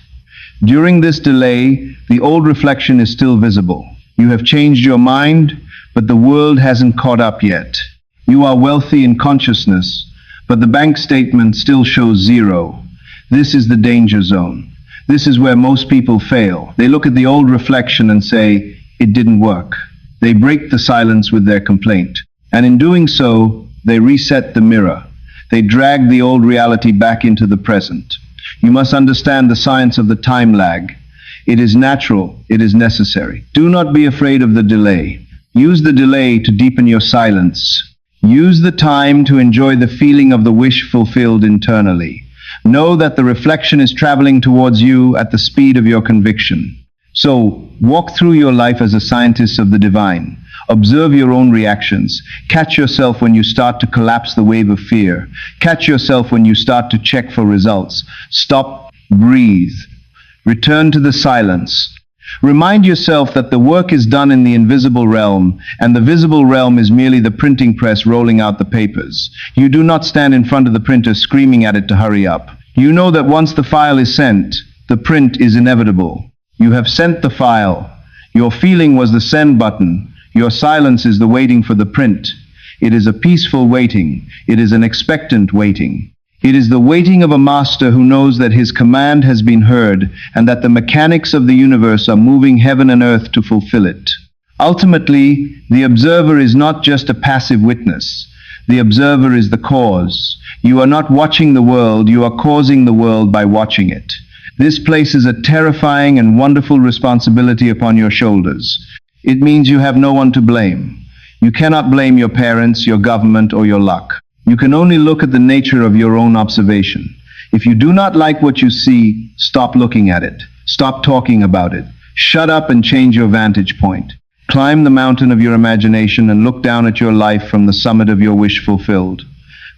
During this delay, the old reflection is still visible. You have changed your mind, but the world hasn't caught up yet. You are wealthy in consciousness, but the bank statement still shows zero. This is the danger zone. This is where most people fail. They look at the old reflection and say, it didn't work. They break the silence with their complaint. And in doing so, they reset the mirror. They drag the old reality back into the present. You must understand the science of the time lag. It is natural. It is necessary. Do not be afraid of the delay. Use the delay to deepen your silence. Use the time to enjoy the feeling of the wish fulfilled internally. Know that the reflection is traveling towards you at the speed of your conviction. So, walk through your life as a scientist of the divine. Observe your own reactions. Catch yourself when you start to collapse the wave of fear. Catch yourself when you start to check for results. Stop, breathe. Return to the silence. Remind yourself that the work is done in the invisible realm, and the visible realm is merely the printing press rolling out the papers. You do not stand in front of the printer screaming at it to hurry up. You know that once the file is sent, the print is inevitable. You have sent the file. Your feeling was the send button. Your silence is the waiting for the print. It is a peaceful waiting. It is an expectant waiting. It is the waiting of a master who knows that his command has been heard and that the mechanics of the universe are moving heaven and earth to fulfill it. Ultimately, the observer is not just a passive witness. The observer is the cause. You are not watching the world, you are causing the world by watching it. This places a terrifying and wonderful responsibility upon your shoulders. It means you have no one to blame. You cannot blame your parents, your government, or your luck. You can only look at the nature of your own observation. If you do not like what you see, stop looking at it. Stop talking about it. Shut up and change your vantage point. Climb the mountain of your imagination and look down at your life from the summit of your wish fulfilled.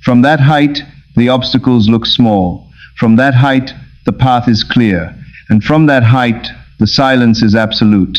From that height, the obstacles look small. From that height, the path is clear. And from that height, the silence is absolute.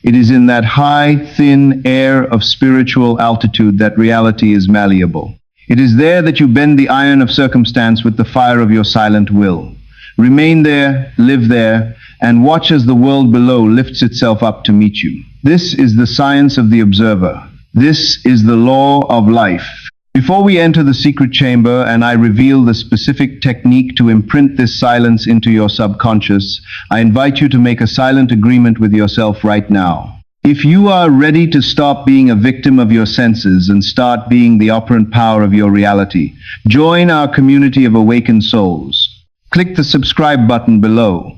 It is in that high, thin air of spiritual altitude that reality is malleable. It is there that you bend the iron of circumstance with the fire of your silent will. Remain there, live there, and watch as the world below lifts itself up to meet you. This is the science of the observer. This is the law of life. Before we enter the secret chamber and I reveal the specific technique to imprint this silence into your subconscious, I invite you to make a silent agreement with yourself right now. If you are ready to stop being a victim of your senses and start being the operant power of your reality, join our community of awakened souls. Click the subscribe button below.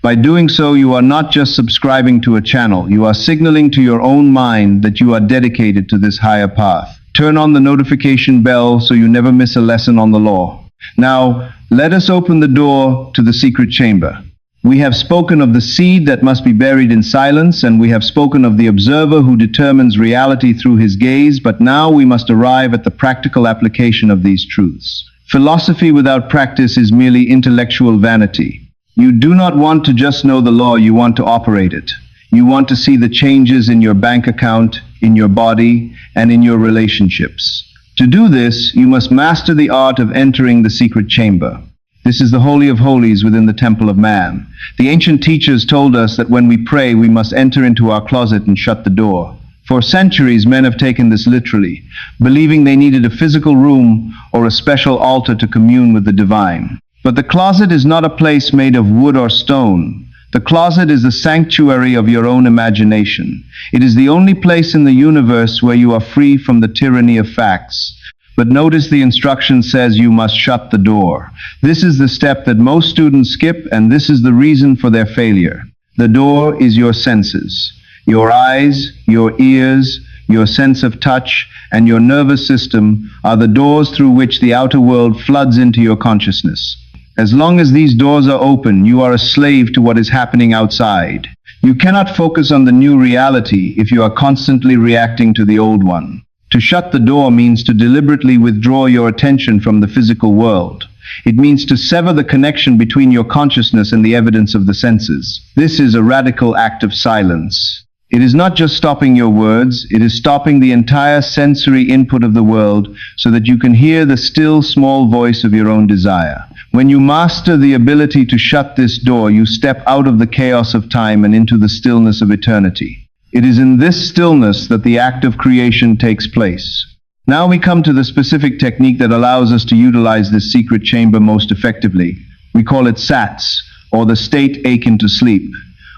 By doing so, you are not just subscribing to a channel, you are signaling to your own mind that you are dedicated to this higher path. Turn on the notification bell so you never miss a lesson on the law. Now, let us open the door to the secret chamber. We have spoken of the seed that must be buried in silence, and we have spoken of the observer who determines reality through his gaze, but now we must arrive at the practical application of these truths. Philosophy without practice is merely intellectual vanity. You do not want to just know the law, you want to operate it. You want to see the changes in your bank account, in your body, and in your relationships. To do this, you must master the art of entering the secret chamber. This is the Holy of Holies within the Temple of Man. The ancient teachers told us that when we pray, we must enter into our closet and shut the door. For centuries, men have taken this literally, believing they needed a physical room or a special altar to commune with the divine. But the closet is not a place made of wood or stone. The closet is the sanctuary of your own imagination. It is the only place in the universe where you are free from the tyranny of facts. But notice the instruction says you must shut the door. This is the step that most students skip, and this is the reason for their failure. The door is your senses. Your eyes, your ears, your sense of touch, and your nervous system are the doors through which the outer world floods into your consciousness. As long as these doors are open, you are a slave to what is happening outside. You cannot focus on the new reality if you are constantly reacting to the old one. To shut the door means to deliberately withdraw your attention from the physical world. It means to sever the connection between your consciousness and the evidence of the senses. This is a radical act of silence. It is not just stopping your words, it is stopping the entire sensory input of the world so that you can hear the still small voice of your own desire. When you master the ability to shut this door, you step out of the chaos of time and into the stillness of eternity. It is in this stillness that the act of creation takes place. Now we come to the specific technique that allows us to utilize this secret chamber most effectively. We call it SATS, or the state akin to sleep.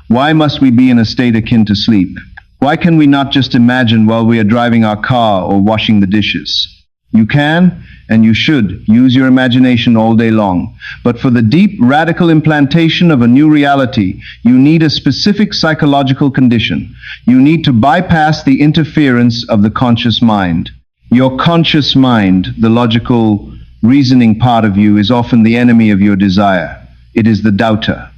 Why must we be in a state akin to sleep? Why can we not just imagine while we are driving our car or washing the dishes? You can, and you should, use your imagination all day long. But for the deep, radical implantation of a new reality, you need a specific psychological condition. You need to bypass the interference of the conscious mind. Your conscious mind, the logical, reasoning part of you, is often the enemy of your desire. It is the doubter.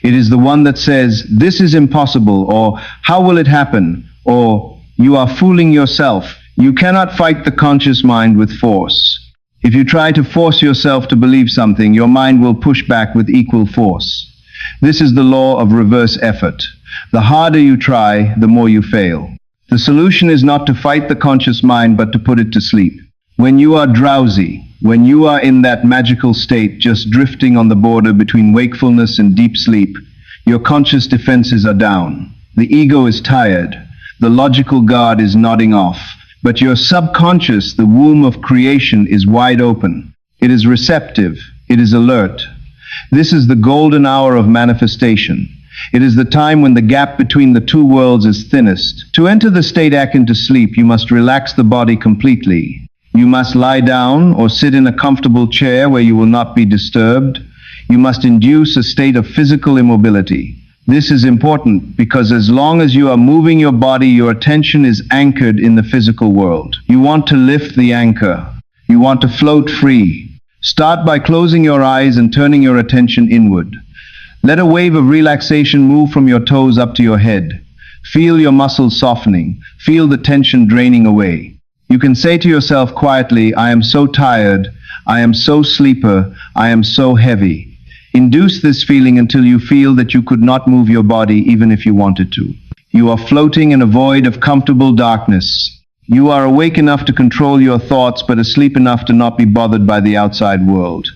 It is the one that says, this is impossible, or how will it happen, or you are fooling yourself. You cannot fight the conscious mind with force. If you try to force yourself to believe something, your mind will push back with equal force. This is the law of reverse effort. The harder you try, the more you fail. The solution is not to fight the conscious mind, but to put it to sleep. When you are drowsy, when you are in that magical state, just drifting on the border between wakefulness and deep sleep, your conscious defenses are down. The ego is tired. The logical guard is nodding off. But your subconscious, the womb of creation, is wide open. It is receptive. It is alert. This is the golden hour of manifestation. It is the time when the gap between the two worlds is thinnest. To enter the state akin to sleep, you must relax the body completely. You must lie down or sit in a comfortable chair where you will not be disturbed. You must induce a state of physical immobility. This is important because as long as you are moving your body, your attention is anchored in the physical world. You want to lift the anchor. You want to float free. Start by closing your eyes and turning your attention inward. Let a wave of relaxation move from your toes up to your head. Feel your muscles softening. Feel the tension draining away. You can say to yourself quietly, I am so tired. I am so sleeper. I am so heavy. Induce this feeling until you feel that you could not move your body even if you wanted to. You are floating in a void of comfortable darkness. You are awake enough to control your thoughts, but asleep enough to not be bothered by the outside world.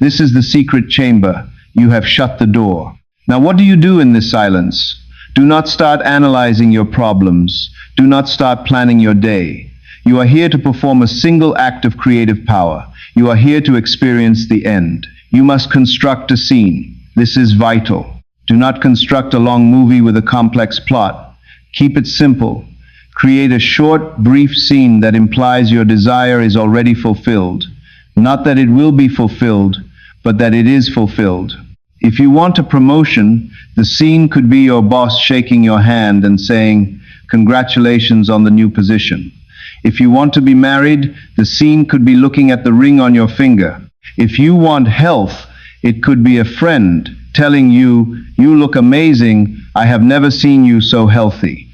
This is the secret chamber. You have shut the door. Now what do you do in this silence? Do not start analyzing your problems. Do not start planning your day. You are here to perform a single act of creative power. You are here to experience the end. You must construct a scene. This is vital. Do not construct a long movie with a complex plot. Keep it simple. Create a short, brief scene that implies your desire is already fulfilled. Not that it will be fulfilled, but that it is fulfilled. If you want a promotion, the scene could be your boss shaking your hand and saying, congratulations on the new position. If you want to be married, the scene could be looking at the ring on your finger. If you want health, it could be a friend telling you, you look amazing, I have never seen you so healthy.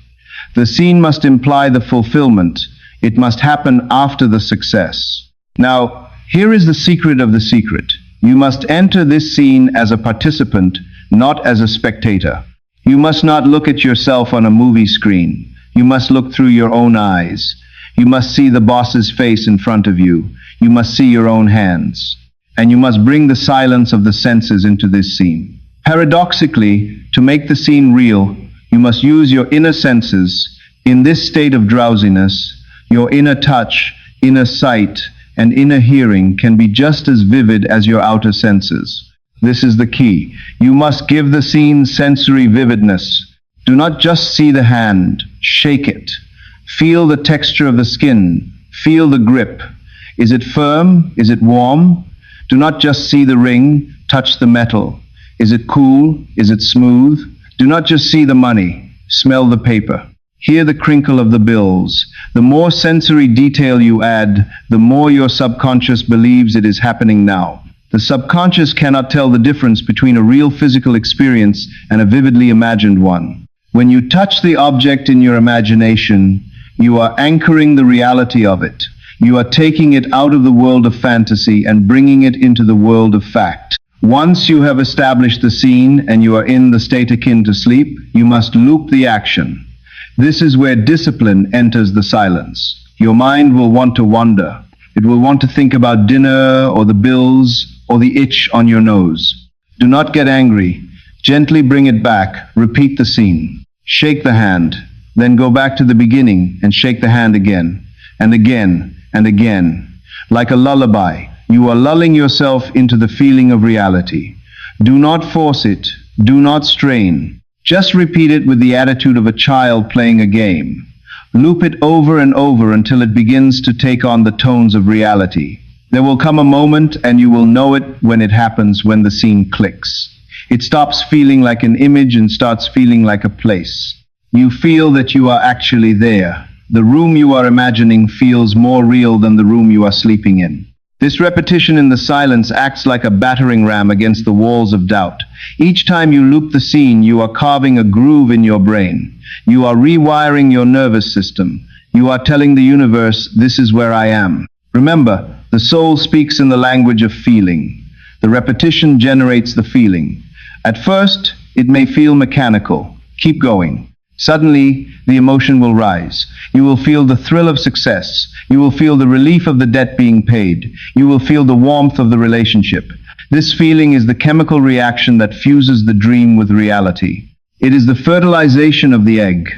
The scene must imply the fulfillment. It must happen after the success. Now, here is the secret of the secret. You must enter this scene as a participant, not as a spectator. You must not look at yourself on a movie screen. You must look through your own eyes. You must see the boss's face in front of you. You must see your own hands. And you must bring the silence of the senses into this scene. Paradoxically, to make the scene real, you must use your inner senses. In this state of drowsiness, your inner touch, inner sight, and inner hearing can be just as vivid as your outer senses. This is the key. You must give the scene sensory vividness. Do not just see the hand, shake it. Feel the texture of the skin. Feel the grip. Is it firm? Is it warm? Do not just see the ring, touch the metal. Is it cool? Is it smooth? Do not just see the money, smell the paper. Hear the crinkle of the bills. The more sensory detail you add, the more your subconscious believes it is happening now. The subconscious cannot tell the difference between a real physical experience and a vividly imagined one. When you touch the object in your imagination, you are anchoring the reality of it. You are taking it out of the world of fantasy and bringing it into the world of fact. Once you have established the scene and you are in the state akin to sleep, you must loop the action. This is where discipline enters the silence. Your mind will want to wander. It will want to think about dinner or the bills or the itch on your nose. Do not get angry. Gently bring it back. Repeat the scene. Shake the hand. Then go back to the beginning and shake the hand again and again and again. Like a lullaby, you are lulling yourself into the feeling of reality. Do not force it. Do not strain. Just repeat it with the attitude of a child playing a game. Loop it over and over until it begins to take on the tones of reality. There will come a moment, and you will know it when it happens, when the scene clicks. It stops feeling like an image and starts feeling like a place. You feel that you are actually there. The room you are imagining feels more real than the room you are sleeping in. This repetition in the silence acts like a battering ram against the walls of doubt. Each time you loop the scene, you are carving a groove in your brain. You are rewiring your nervous system. You are telling the universe, this is where I am. Remember, the soul speaks in the language of feeling. The repetition generates the feeling. At first, it may feel mechanical. Keep going. Suddenly, the emotion will rise. You will feel the thrill of success. You will feel the relief of the debt being paid. You will feel the warmth of the relationship. This feeling is the chemical reaction that fuses the dream with reality. It is the fertilization of the egg.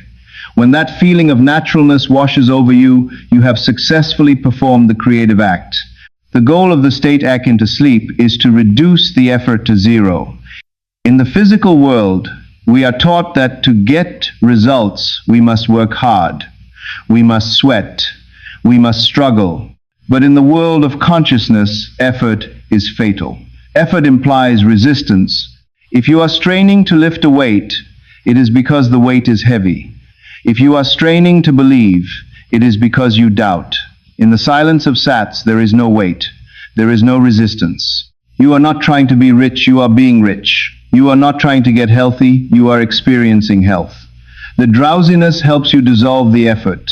When that feeling of naturalness washes over you, you have successfully performed the creative act. The goal of the state akin to sleep is to reduce the effort to zero. In the physical world, we are taught that to get results, we must work hard. We must sweat. We must struggle. But in the world of consciousness, effort is fatal. Effort implies resistance. If you are straining to lift a weight, it is because the weight is heavy. If you are straining to believe, it is because you doubt. In the silence of Sats, there is no weight. There is no resistance. You are not trying to be rich, you are being rich. You are not trying to get healthy, you are experiencing health. The drowsiness helps you dissolve the effort.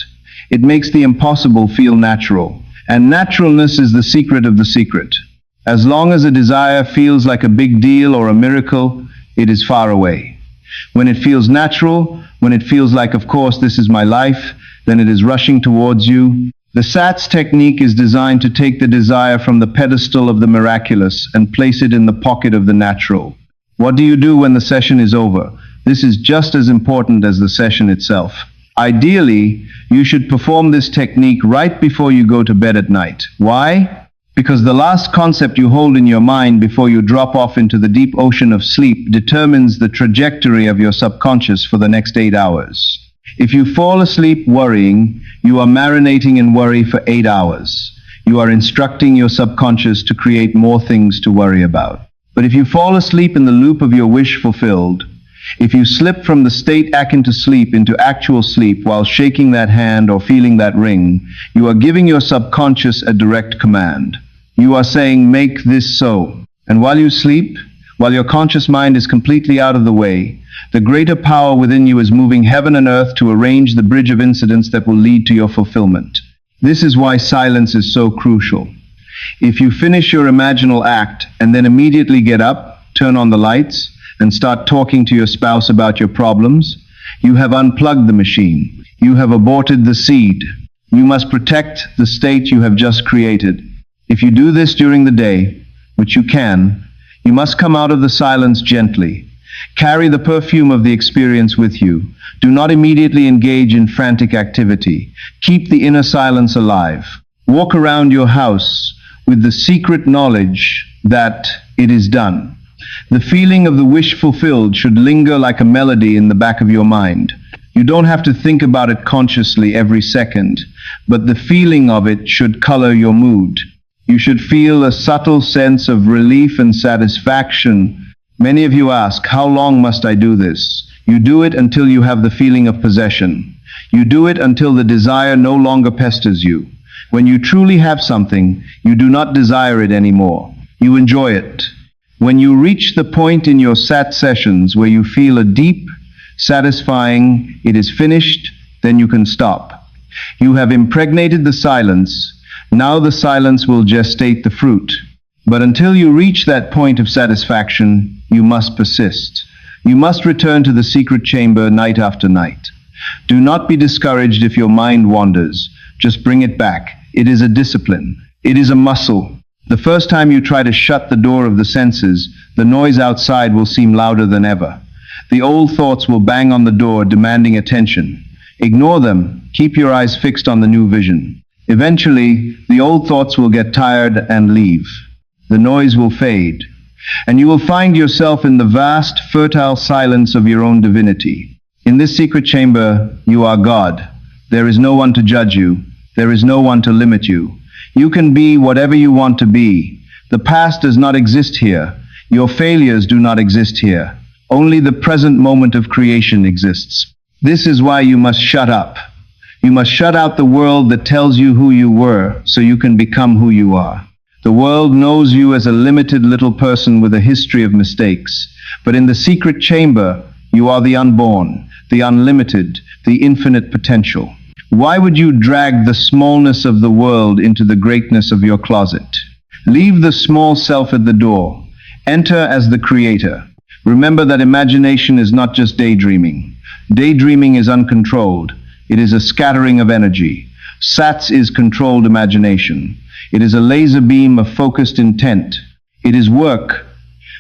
It makes the impossible feel natural. And naturalness is the secret of the secret. As long as a desire feels like a big deal or a miracle, it is far away. When it feels natural, when it feels like, of course, this is my life, then it is rushing towards you. The Sats technique is designed to take the desire from the pedestal of the miraculous and place it in the pocket of the natural. What do you do when the session is over? This is just as important as the session itself. Ideally, you should perform this technique right before you go to bed at night. Why? Because the last concept you hold in your mind before you drop off into the deep ocean of sleep determines the trajectory of your subconscious for the next 8 hours. If you fall asleep worrying, you are marinating in worry for 8 hours. You are instructing your subconscious to create more things to worry about. But if you fall asleep in the loop of your wish fulfilled, if you slip from the state akin to sleep into actual sleep while shaking that hand or feeling that ring, you are giving your subconscious a direct command. You are saying, make this so. And while you sleep, while your conscious mind is completely out of the way, the greater power within you is moving heaven and earth to arrange the bridge of incidents that will lead to your fulfillment. This is why silence is so crucial. If you finish your imaginal act and then immediately get up, turn on the lights, and start talking to your spouse about your problems, you have unplugged the machine. You have aborted the seed. You must protect the state you have just created. If you do this during the day, which you can, you must come out of the silence gently. Carry the perfume of the experience with you. Do not immediately engage in frantic activity. Keep the inner silence alive. Walk around your house with the secret knowledge that it is done. The feeling of the wish fulfilled should linger like a melody in the back of your mind. You don't have to think about it consciously every second, but the feeling of it should color your mood. You should feel a subtle sense of relief and satisfaction. Many of you ask, how long must I do this? You do it until you have the feeling of possession. You do it until the desire no longer pesters you. When you truly have something, you do not desire it anymore. You enjoy it. When you reach the point in your sat sessions where you feel a deep, satisfying, it is finished, then you can stop. You have impregnated the silence. Now the silence will gestate the fruit. But until you reach that point of satisfaction, you must persist. You must return to the secret chamber night after night. Do not be discouraged if your mind wanders. Just bring it back. It is a discipline. It is a muscle. The first time you try to shut the door of the senses, the noise outside will seem louder than ever. The old thoughts will bang on the door, demanding attention. Ignore them. Keep your eyes fixed on the new vision. Eventually, the old thoughts will get tired and leave. The noise will fade, and you will find yourself in the vast, fertile silence of your own divinity. In this secret chamber, you are God. There is no one to judge you. There is no one to limit you. You can be whatever you want to be. The past does not exist here. Your failures do not exist here. Only the present moment of creation exists. This is why you must shut up. You must shut out the world that tells you who you were, so you can become who you are. The world knows you as a limited little person with a history of mistakes. But in the secret chamber, you are the unborn, the unlimited, the infinite potential. Why would you drag the smallness of the world into the greatness of your closet? Leave the small self at the door. Enter as the creator. Remember that imagination is not just daydreaming. Daydreaming is uncontrolled. It is a scattering of energy. SATS is controlled imagination. It is a laser beam of focused intent. It is work,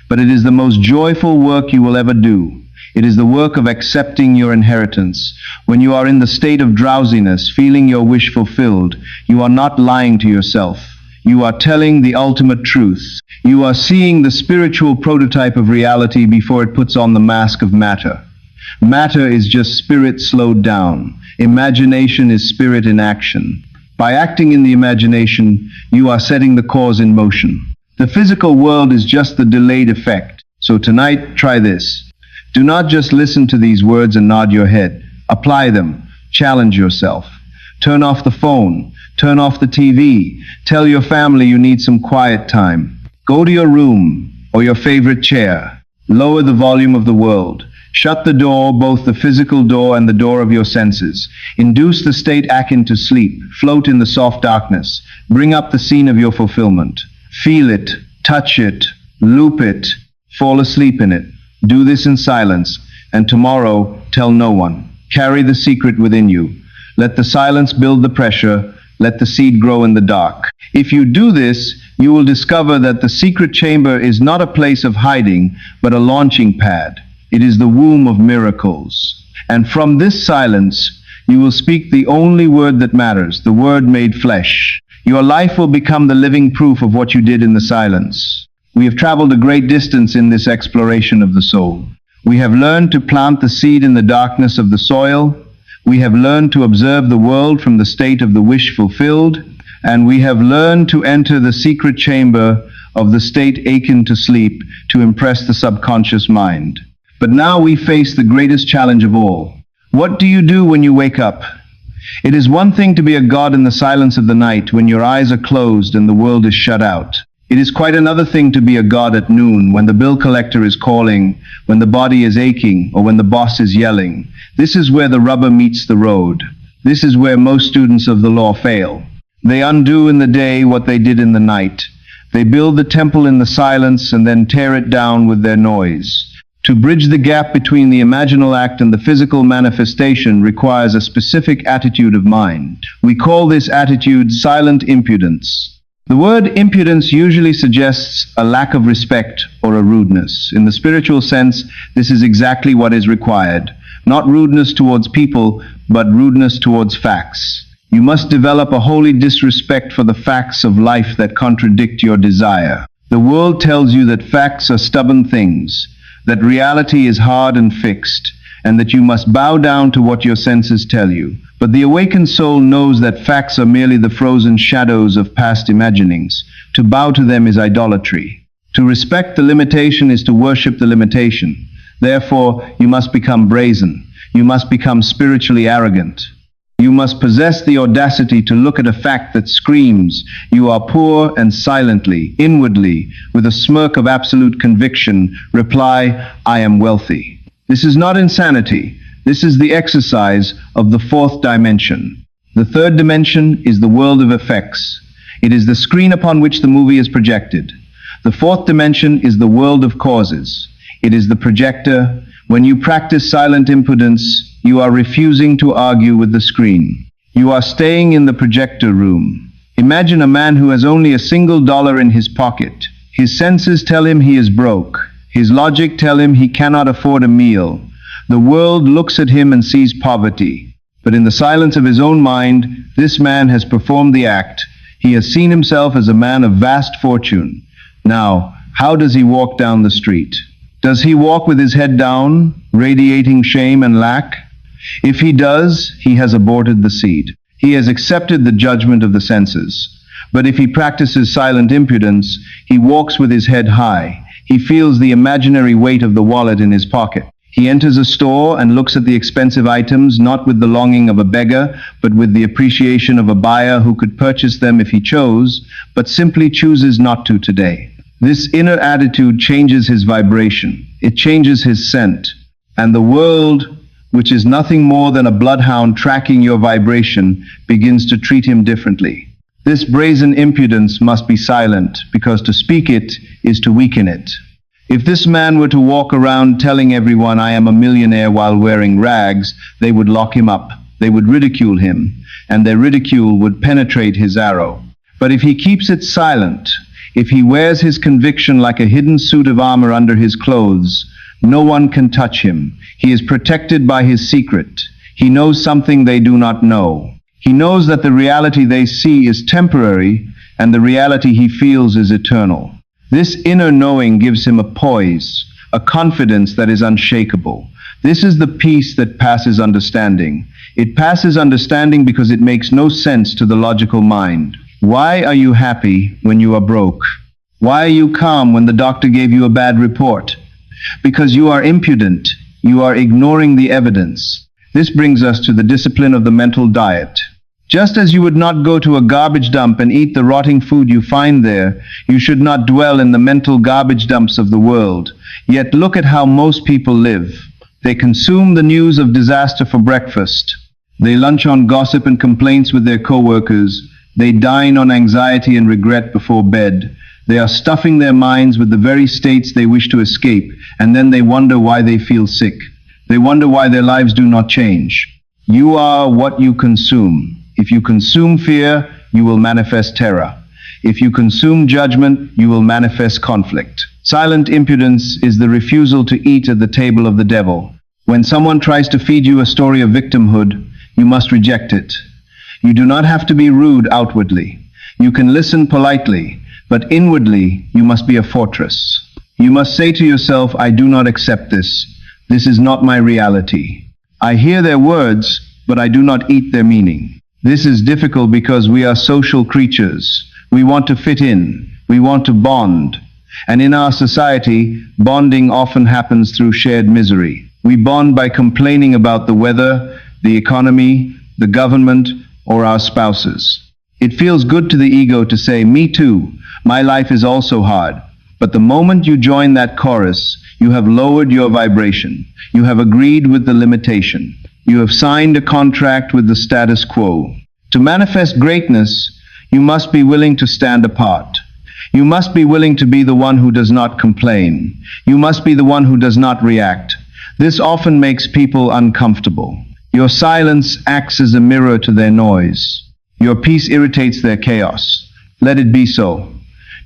but it is the most joyful work you will ever do. It is the work of accepting your inheritance. When you are in the state of drowsiness, feeling your wish fulfilled, you are not lying to yourself. You are telling the ultimate truth. You are seeing the spiritual prototype of reality before it puts on the mask of matter. Matter is just spirit slowed down. Imagination is spirit in action. By acting in the imagination, you are setting the cause in motion. The physical world is just the delayed effect. So tonight, try this. Do not just listen to these words and nod your head. Apply them. Challenge yourself. Turn off the phone. Turn off the TV. Tell your family you need some quiet time. Go to your room or your favorite chair. Lower the volume of the world. Shut the door, both the physical door and the door of your senses. Induce the state akin to sleep. Float in the soft darkness. Bring up the scene of your fulfillment. Feel it, touch it, loop it, fall asleep in it. Do this in silence, and tomorrow tell no one. Carry the secret within you. Let the silence build the pressure. Let the seed grow in the dark. If you do this, you will discover that the secret chamber is not a place of hiding, but a launching pad. It is the womb of miracles. And from this silence, you will speak the only word that matters, the word made flesh. Your life will become the living proof of what you did in the silence. We have traveled a great distance in this exploration of the soul. We have learned to plant the seed in the darkness of the soil. We have learned to observe the world from the state of the wish fulfilled. And we have learned to enter the secret chamber of the state akin to sleep to impress the subconscious mind. But now we face the greatest challenge of all. What do you do when you wake up? It is one thing to be a god in the silence of the night when your eyes are closed and the world is shut out. It is quite another thing to be a god at noon when the bill collector is calling, when the body is aching, or when the boss is yelling. This is where the rubber meets the road. This is where most students of the law fail. They undo in the day what they did in the night. They build the temple in the silence and then tear it down with their noise. To bridge the gap between the imaginal act and the physical manifestation requires a specific attitude of mind. We call this attitude silent impudence. The word impudence usually suggests a lack of respect or a rudeness. In the spiritual sense, this is exactly what is required. Not rudeness towards people, but rudeness towards facts. You must develop a holy disrespect for the facts of life that contradict your desire. The world tells you that facts are stubborn things, that reality is hard and fixed, and that you must bow down to what your senses tell you. But the awakened soul knows that facts are merely the frozen shadows of past imaginings. To bow to them is idolatry. To respect the limitation is to worship the limitation. Therefore, you must become brazen. You must become spiritually arrogant. You must possess the audacity to look at a fact that screams, you are poor, and silently, inwardly, with a smirk of absolute conviction, reply, I am wealthy. This is not insanity. This is the exercise of the fourth dimension. The third dimension is the world of effects. It is the screen upon which the movie is projected. The fourth dimension is the world of causes. It is the projector. When you practice silent impudence, you are refusing to argue with the screen. You are staying in the projector room. Imagine a man who has only a single dollar in his pocket. His senses tell him he is broke. His logic tell him he cannot afford a meal. The world looks at him and sees poverty. But in the silence of his own mind, this man has performed the act. He has seen himself as a man of vast fortune. Now, how does he walk down the street? Does he walk with his head down, radiating shame and lack? If he does, he has aborted the seed. He has accepted the judgment of the senses. But if he practices silent impudence, he walks with his head high. He feels the imaginary weight of the wallet in his pocket. He enters a store and looks at the expensive items, not with the longing of a beggar, but with the appreciation of a buyer who could purchase them if he chose, but simply chooses not to today. This inner attitude changes his vibration. It changes his scent. And the world, which is nothing more than a bloodhound tracking your vibration, begins to treat him differently. This brazen impudence must be silent, because to speak it is to weaken it. If this man were to walk around telling everyone I am a millionaire while wearing rags, they would lock him up. They would ridicule him, and their ridicule would penetrate his arrow. But if he keeps it silent, if he wears his conviction like a hidden suit of armor under his clothes, no one can touch him. He is protected by his secret. He knows something they do not know. He knows that the reality they see is temporary, and the reality he feels is eternal. This inner knowing gives him a poise, a confidence that is unshakable. This is the peace that passes understanding. It passes understanding because it makes no sense to the logical mind. Why are you happy when you are broke? Why are you calm when the doctor gave you a bad report? Because you are impudent. You are ignoring the evidence. This brings us to the discipline of the mental diet. Just as you would not go to a garbage dump and eat the rotting food you find there, you should not dwell in the mental garbage dumps of the world. Yet look at how most people live. They consume the news of disaster for breakfast. They lunch on gossip and complaints with their co-workers. They dine on anxiety and regret before bed. They are stuffing their minds with the very states they wish to escape, and then they wonder why they feel sick. They wonder why their lives do not change. You are what you consume. If you consume fear, you will manifest terror. If you consume judgment, you will manifest conflict. Silent impudence is the refusal to eat at the table of the devil. When someone tries to feed you a story of victimhood, you must reject it. You do not have to be rude outwardly. You can listen politely, but inwardly you must be a fortress. You must say to yourself, I do not accept this. This is not my reality. I hear their words, but I do not eat their meaning. This is difficult because we are social creatures. We want to fit in. We want to bond. And in our society, bonding often happens through shared misery. We bond by complaining about the weather, the economy, the government, or our spouses. It feels good to the ego to say, me too, my life is also hard. But the moment you join that chorus, you have lowered your vibration. You have agreed with the limitation. You have signed a contract with the status quo. To manifest greatness, you must be willing to stand apart. You must be willing to be the one who does not complain. You must be the one who does not react. This often makes people uncomfortable. Your silence acts as a mirror to their noise. Your peace irritates their chaos. Let it be so.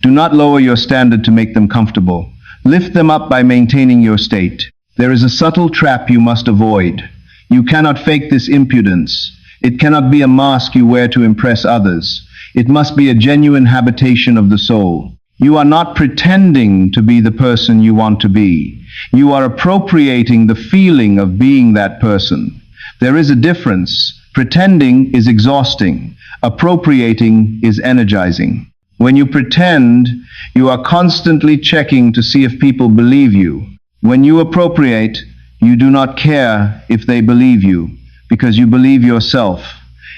Do not lower your standard to make them comfortable. Lift them up by maintaining your state. There is a subtle trap you must avoid. You cannot fake this impudence. It cannot be a mask you wear to impress others. It must be a genuine habitation of the soul. You are not pretending to be the person you want to be. You are appropriating the feeling of being that person. There is a difference. Pretending is exhausting. Appropriating is energizing. When you pretend, you are constantly checking to see if people believe you. When you appropriate, you do not care if they believe you, because you believe yourself,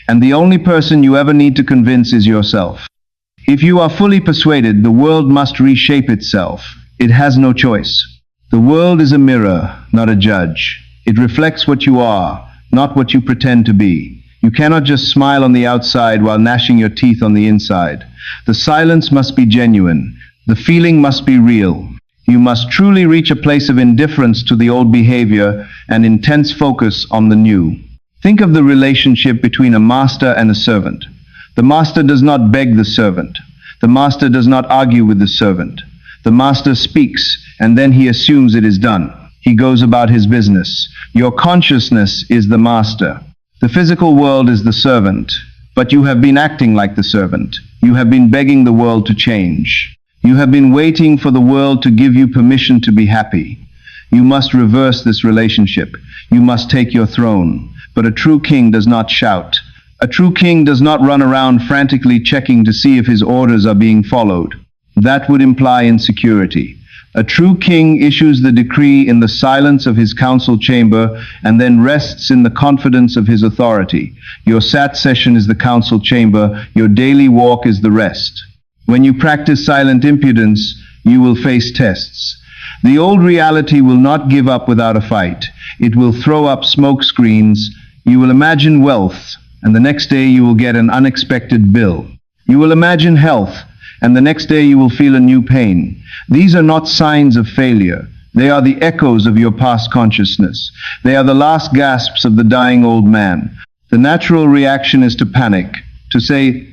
and the only person you ever need to convince is yourself. If you are fully persuaded, the world must reshape itself. It has no choice. The world is a mirror, not a judge. It reflects what you are, not what you pretend to be. You cannot just smile on the outside while gnashing your teeth on the inside. The silence must be genuine. The feeling must be real. You must truly reach a place of indifference to the old behavior and intense focus on the new. Think of the relationship between a master and a servant. The master does not beg the servant. The master does not argue with the servant. The master speaks, and then he assumes it is done. He goes about his business. Your consciousness is the master. The physical world is the servant, but you have been acting like the servant. You have been begging the world to change. You have been waiting for the world to give you permission to be happy. You must reverse this relationship. You must take your throne. But a true king does not shout. A true king does not run around frantically checking to see if his orders are being followed. That would imply insecurity. A true king issues the decree in the silence of his council chamber and then rests in the confidence of his authority. Your sat session is the council chamber. Your daily walk is the rest. When you practice silent impudence, you will face tests. The old reality will not give up without a fight. It will throw up smoke screens. You will imagine wealth, and the next day you will get an unexpected bill. You will imagine health, and the next day you will feel a new pain. These are not signs of failure. They are the echoes of your past consciousness. They are the last gasps of the dying old man. The natural reaction is to panic, to say,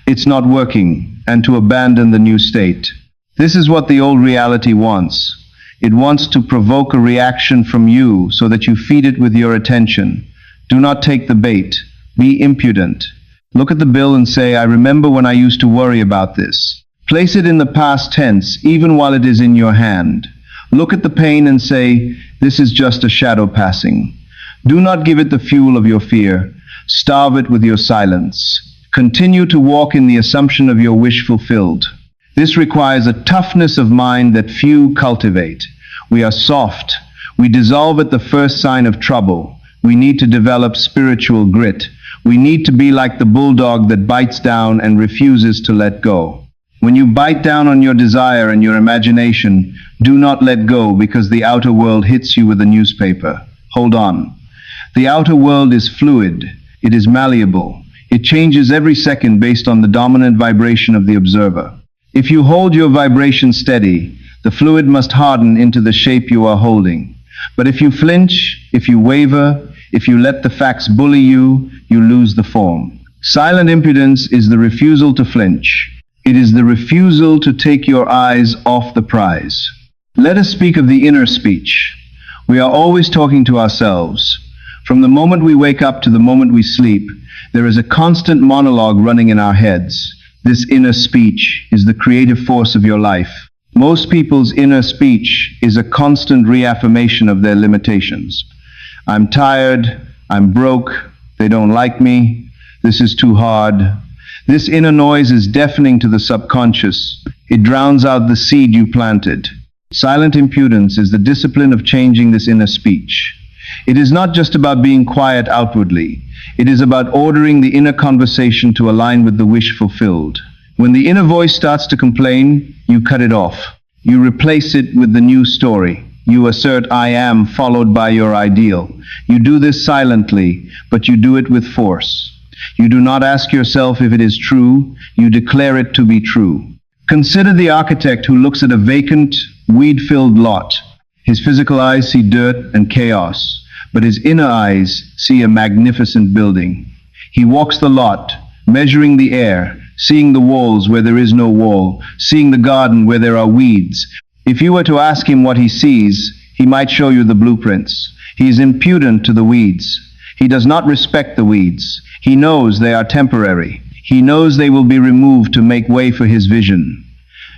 "It's not working," and to abandon the new state. This is what the old reality wants. It wants to provoke a reaction from you so that you feed it with your attention. Do not take the bait. Be impudent. Look at the bill and say, "I remember when I used to worry about this." Place it in the past tense, even while it is in your hand. Look at the pain and say, "This is just a shadow passing." Do not give it the fuel of your fear. Starve it with your silence. Continue to walk in the assumption of your wish fulfilled. This requires a toughness of mind that few cultivate. We are soft. We dissolve at the first sign of trouble. We need to develop spiritual grit. We need to be like the bulldog that bites down and refuses to let go. When you bite down on your desire and your imagination, do not let go because the outer world hits you with a newspaper. Hold on. The outer world is fluid. It is malleable. It changes every second based on the dominant vibration of the observer. If you hold your vibration steady, the fluid must harden into the shape you are holding. But if you flinch, if you waver, if you let the facts bully you, you lose the form. Silent impudence is the refusal to flinch. It is the refusal to take your eyes off the prize. Let us speak of the inner speech. We are always talking to ourselves. From the moment we wake up to the moment we sleep, there is a constant monologue running in our heads. This inner speech is the creative force of your life. Most people's inner speech is a constant reaffirmation of their limitations. I'm tired, I'm broke, they don't like me, this is too hard. This inner noise is deafening to the subconscious. It drowns out the seed you planted. Silent impudence is the discipline of changing this inner speech. It is not just about being quiet outwardly. It is about ordering the inner conversation to align with the wish fulfilled. When the inner voice starts to complain, you cut it off. You replace it with the new story. You assert "I am" followed by your ideal. You do this silently, but you do it with force. You do not ask yourself if it is true. You declare it to be true. Consider the architect who looks at a vacant, weed-filled lot. His physical eyes see dirt and chaos, but his inner eyes see a magnificent building. He walks the lot, measuring the air, seeing the walls where there is no wall, seeing the garden where there are weeds. If you were to ask him what he sees, he might show you the blueprints. He is impudent to the weeds. He does not respect the weeds. He knows they are temporary. He knows they will be removed to make way for his vision.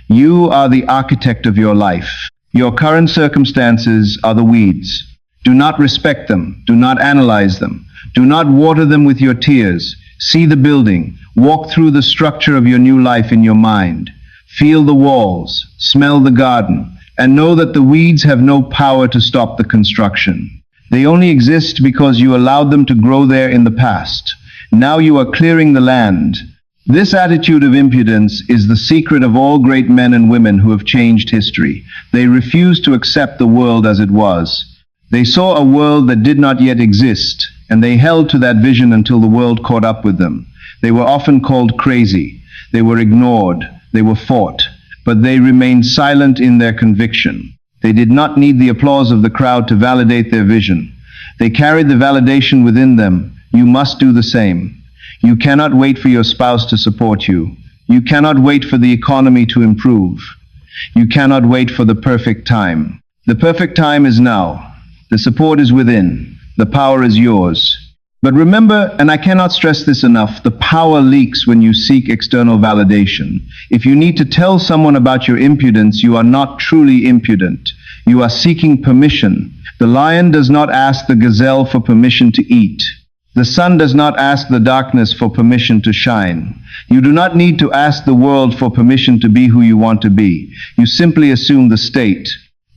You are the architect of your life. Your current circumstances are the weeds. Do not respect them. Do not analyze them. Do not water them with your tears. See the building. Walk through the structure of your new life in your mind. Feel the walls. Smell the garden. and know that the weeds have no power to stop the construction. They only exist because you allowed them to grow there in the past. Now you are clearing the land. This attitude of impudence is the secret of all great men and women who have changed history. They refused to accept the world as it was. They saw a world that did not yet exist, and they held to that vision until the world caught up with them. They were often called crazy. They were ignored. They were fought. But they remained silent in their conviction. They did not need the applause of the crowd to validate their vision. They carried the validation within them. You must do the same. You cannot wait for your spouse to support you. You cannot wait for the economy to improve. You cannot wait for the perfect time. The perfect time is now. The support is within. The power is yours. But remember, and I cannot stress this enough, the power leaks when you seek external validation. If you need to tell someone about your impudence, you are not truly impudent. You are seeking permission. The lion does not ask the gazelle for permission to eat. The sun does not ask the darkness for permission to shine. You do not need to ask the world for permission to be who you want to be. You simply assume the state.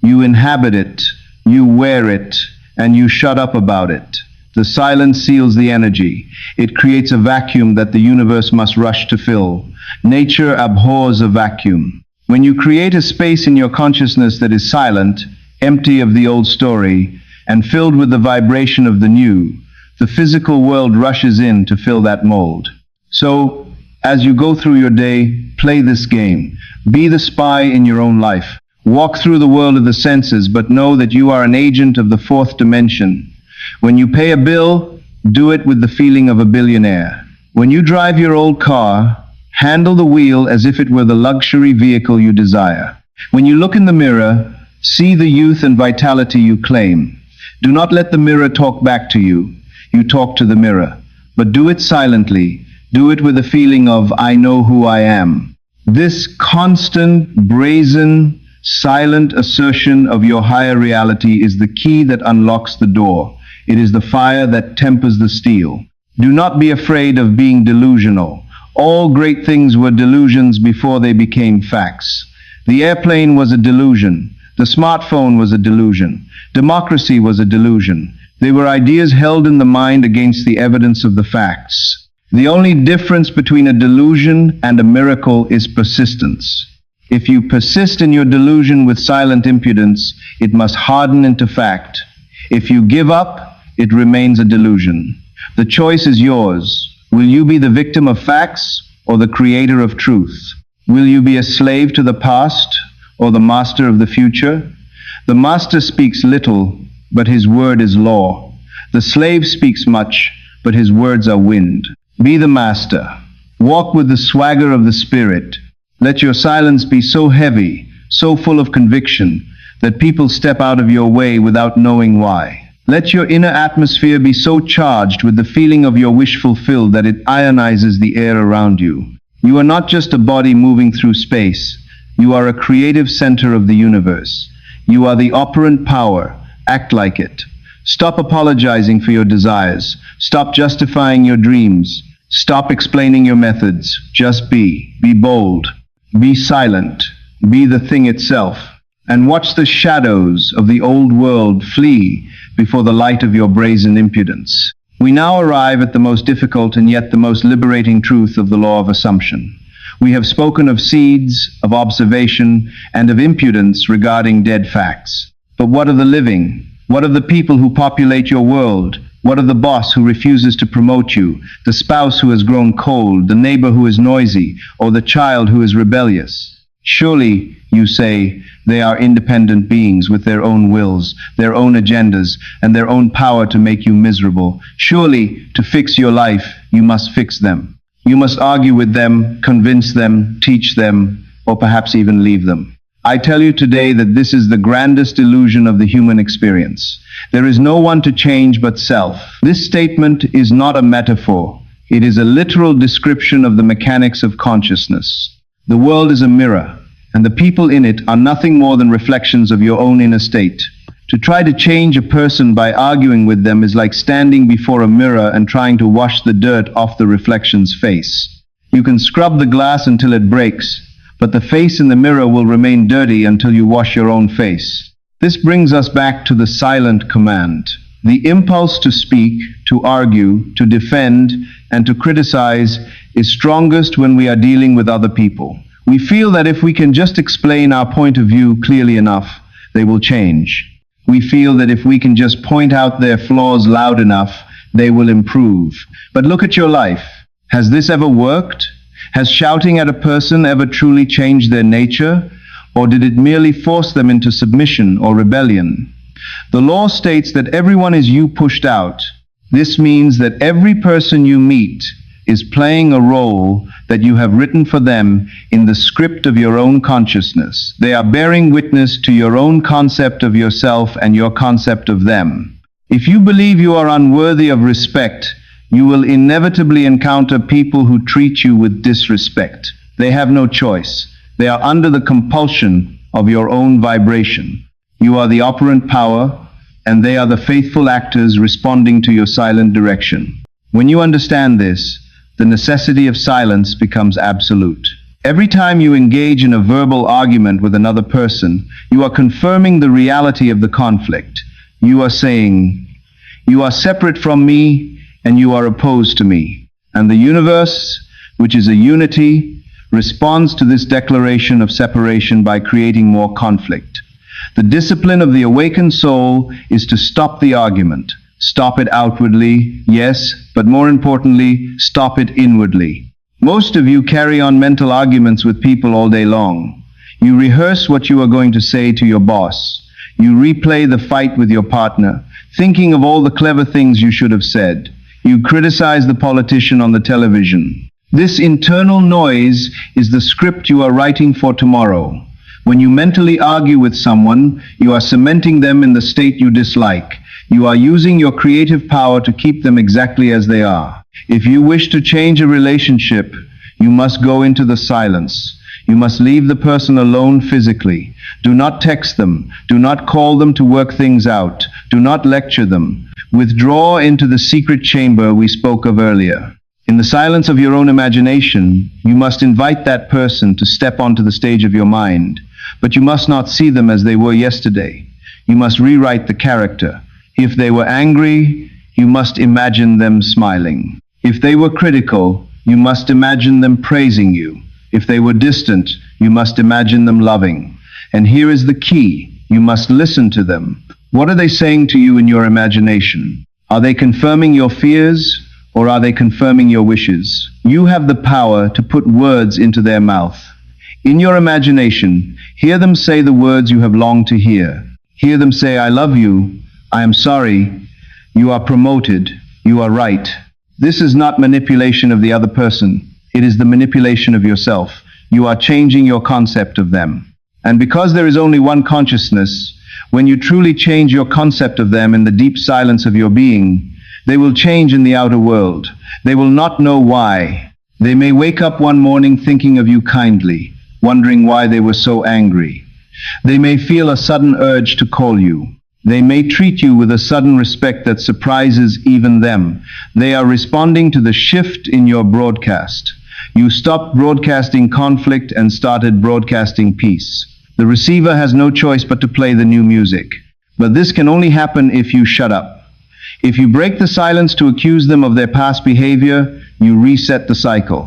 You inhabit it, you wear it, and you shut up about it. The silence seals the energy. It creates a vacuum that the universe must rush to fill. Nature abhors a vacuum. When you create a space in your consciousness that is silent, empty of the old story, and filled with the vibration of the new, the physical world rushes in to fill that mold. So, as you go through your day, play this game. Be the spy in your own life. Walk through the world of the senses, but know that you are an agent of the fourth dimension. When you pay a bill, do it with the feeling of a billionaire. When you drive your old car, handle the wheel as if it were the luxury vehicle you desire. When you look in the mirror, see the youth and vitality you claim. Do not let the mirror talk back to you. You talk to the mirror. But do it silently. Do it with a feeling of, I know who I am. This constant, brazen, silent assertion of your higher reality is the key that unlocks the door. It is the fire that tempers the steel. Do not be afraid of being delusional. All great things were delusions before they became facts. The airplane was a delusion. The smartphone was a delusion. Democracy was a delusion. They were ideas held in the mind against the evidence of the facts. The only difference between a delusion and a miracle is persistence. If you persist in your delusion with silent impudence, it must harden into fact. If you give up, it remains a delusion. The choice is yours. Will you be the victim of facts or the creator of truth? Will you be a slave to the past or the master of the future? The master speaks little, but his word is law. The slave speaks much, but his words are wind. Be the master. Walk with the swagger of the spirit. Let your silence be so heavy, so full of conviction, that people step out of your way without knowing why. Let your inner atmosphere be so charged with the feeling of your wish fulfilled that it ionizes the air around you. You are not just a body moving through space. You are a creative center of the universe. You are the operant power. Act like it. Stop apologizing for your desires. Stop justifying your dreams. Stop explaining your methods. Just be. Be bold. Be silent. Be the thing itself. And watch the shadows of the old world flee before the light of your brazen impudence. We now arrive at the most difficult and yet the most liberating truth of the law of assumption. We have spoken of seeds, of observation, and of impudence regarding dead facts. But what of the living? What of the people who populate your world? What of the boss who refuses to promote you, the spouse who has grown cold, the neighbor who is noisy, or the child who is rebellious? Surely, you say, they are independent beings with their own wills, their own agendas, and their own power to make you miserable. Surely, to fix your life, you must fix them. You must argue with them, convince them, teach them, or perhaps even leave them. I tell you today that this is the grandest illusion of the human experience. There is no one to change but self. This statement is not a metaphor. It is a literal description of the mechanics of consciousness. The world is a mirror, and the people in it are nothing more than reflections of your own inner state. To try to change a person by arguing with them is like standing before a mirror and trying to wash the dirt off the reflection's face. You can scrub the glass until it breaks, but the face in the mirror will remain dirty until you wash your own face. This brings us back to the silent command. The impulse to speak, to argue, to defend, and to criticize is strongest when we are dealing with other people. We feel that if we can just explain our point of view clearly enough, they will change. We feel that if we can just point out their flaws loud enough, they will improve. But look at your life. Has this ever worked? Has shouting at a person ever truly changed their nature? Or did it merely force them into submission or rebellion? The law states that everyone is you pushed out. This means that every person you meet is playing a role that you have written for them in the script of your own consciousness. They are bearing witness to your own concept of yourself and your concept of them. If you believe you are unworthy of respect, you will inevitably encounter people who treat you with disrespect. They have no choice. They are under the compulsion of your own vibration. You are the operant power, and they are the faithful actors responding to your silent direction. When you understand this, the necessity of silence becomes absolute. Every time you engage in a verbal argument with another person, you are confirming the reality of the conflict. You are saying, "You are separate from me, and you are opposed to me." And the universe, which is a unity, responds to this declaration of separation by creating more conflict. The discipline of the awakened soul is to stop the argument. Stop it outwardly, yes, but more importantly, stop it inwardly. Most of you carry on mental arguments with people all day long. You rehearse what you are going to say to your boss. You replay the fight with your partner, thinking of all the clever things you should have said. You criticize the politician on the television. This internal noise is the script you are writing for tomorrow. When you mentally argue with someone, you are cementing them in the state you dislike. You are using your creative power to keep them exactly as they are. If you wish to change a relationship, you must go into the silence. You must leave the person alone physically. Do not text them. Do not call them to work things out. Do not lecture them. Withdraw into the secret chamber we spoke of earlier. In the silence of your own imagination, you must invite that person to step onto the stage of your mind, but you must not see them as they were yesterday. You must rewrite the character. If they were angry, you must imagine them smiling. If they were critical, you must imagine them praising you. If they were distant, you must imagine them loving. And here is the key. You must listen to them. What are they saying to you in your imagination? Are they confirming your fears? Or are they confirming your wishes? You have the power to put words into their mouth. In your imagination, hear them say the words you have longed to hear. Hear them say, "I love you," "I am sorry," "You are promoted," "You are right." This is not manipulation of the other person. It is the manipulation of yourself. You are changing your concept of them. And because there is only one consciousness, when you truly change your concept of them in the deep silence of your being, they will change in the outer world. They will not know why. They may wake up one morning thinking of you kindly, wondering why they were so angry. They may feel a sudden urge to call you. They may treat you with a sudden respect that surprises even them. They are responding to the shift in your broadcast. You stopped broadcasting conflict and started broadcasting peace. The receiver has no choice but to play the new music. But this can only happen if you shut up. If you break the silence to accuse them of their past behavior, you reset the cycle.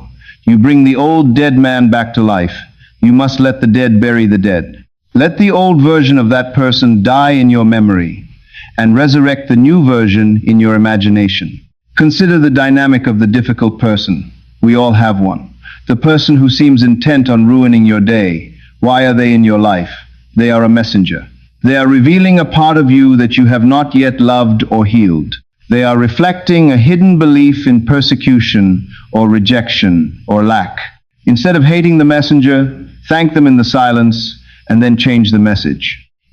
You bring the old dead man back to life. You must let the dead bury the dead. Let the old version of that person die in your memory and resurrect the new version in your imagination. Consider the dynamic of the difficult person. We all have one. The person who seems intent on ruining your day. Why are they in your life? They are a messenger. They are revealing a part of you that you have not yet loved or healed. They are reflecting a hidden belief in persecution or rejection or lack. Instead of hating the messenger, thank them in the silence and then change the message.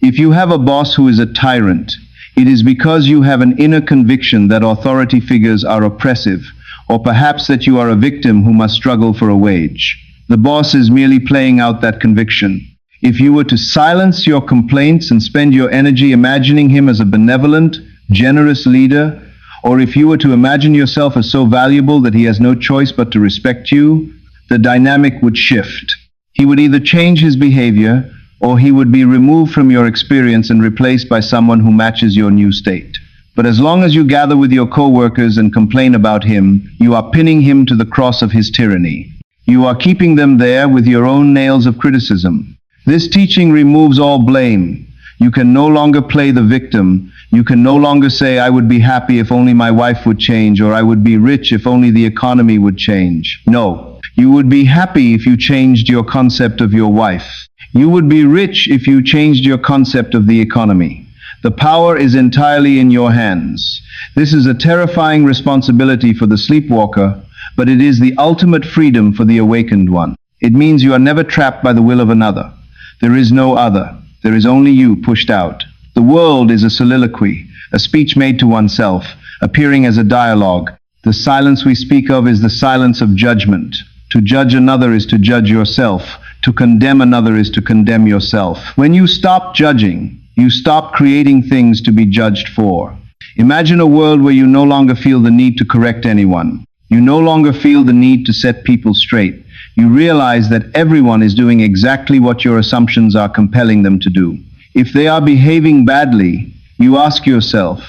If you have a boss who is a tyrant, it is because you have an inner conviction that authority figures are oppressive, or perhaps that you are a victim who must struggle for a wage. The boss is merely playing out that conviction. If you were to silence your complaints and spend your energy imagining him as a benevolent, generous leader, or if you were to imagine yourself as so valuable that he has no choice but to respect you, the dynamic would shift. He would either change his behavior, or he would be removed from your experience and replaced by someone who matches your new state. But as long as you gather with your co-workers and complain about him, you are pinning him to the cross of his tyranny. You are keeping them there with your own nails of criticism. This teaching removes all blame. You can no longer play the victim. You can no longer say, I would be happy if only my wife would change, or I would be rich if only the economy would change. No, you would be happy if you changed your concept of your wife. You would be rich if you changed your concept of the economy. The power is entirely in your hands. This is a terrifying responsibility for the sleepwalker, but it is the ultimate freedom for the awakened one. It means you are never trapped by the will of another. There is no other. There is only you pushed out. The world is a soliloquy, a speech made to oneself, appearing as a dialogue. The silence we speak of is the silence of judgment. To judge another is to judge yourself. To condemn another is to condemn yourself. When you stop judging, you stop creating things to be judged for. Imagine a world where you no longer feel the need to correct anyone. You no longer feel the need to set people straight. You realize that everyone is doing exactly what your assumptions are compelling them to do. If they are behaving badly, you ask yourself,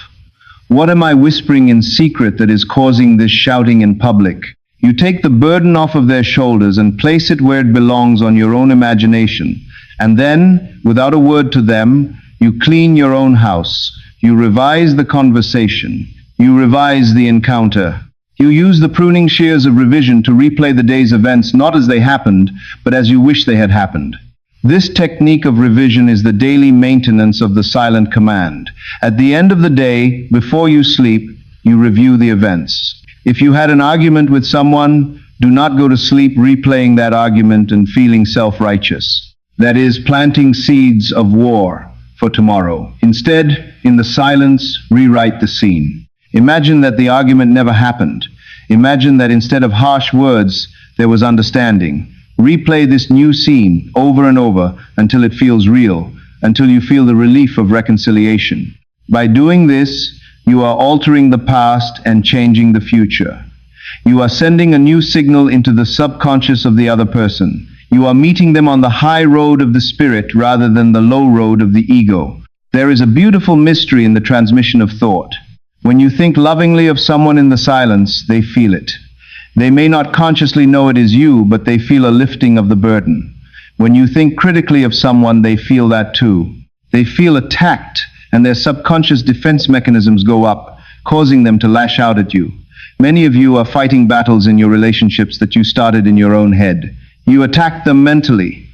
what am I whispering in secret that is causing this shouting in public? You take the burden off of their shoulders and place it where it belongs on your own imagination. And then, without a word to them, you clean your own house. You revise the conversation. You revise the encounter. You use the pruning shears of revision to replay the day's events not as they happened, but as you wish they had happened. This technique of revision is the daily maintenance of the silent command. At the end of the day, before you sleep, you review the events. If you had an argument with someone, do not go to sleep replaying that argument and feeling self-righteous. That is, planting seeds of war for tomorrow. Instead, in the silence, rewrite the scene. Imagine that the argument never happened. Imagine that instead of harsh words, there was understanding. Replay this new scene over and over until it feels real, until you feel the relief of reconciliation. By doing this, you are altering the past and changing the future. You are sending a new signal into the subconscious of the other person. You are meeting them on the high road of the spirit rather than the low road of the ego. There is a beautiful mystery in the transmission of thought. When you think lovingly of someone in the silence, they feel it. They may not consciously know it is you, but they feel a lifting of the burden. When you think critically of someone, they feel that too. They feel attacked, and their subconscious defense mechanisms go up, causing them to lash out at you. Many of you are fighting battles in your relationships that you started in your own head. You attacked them mentally,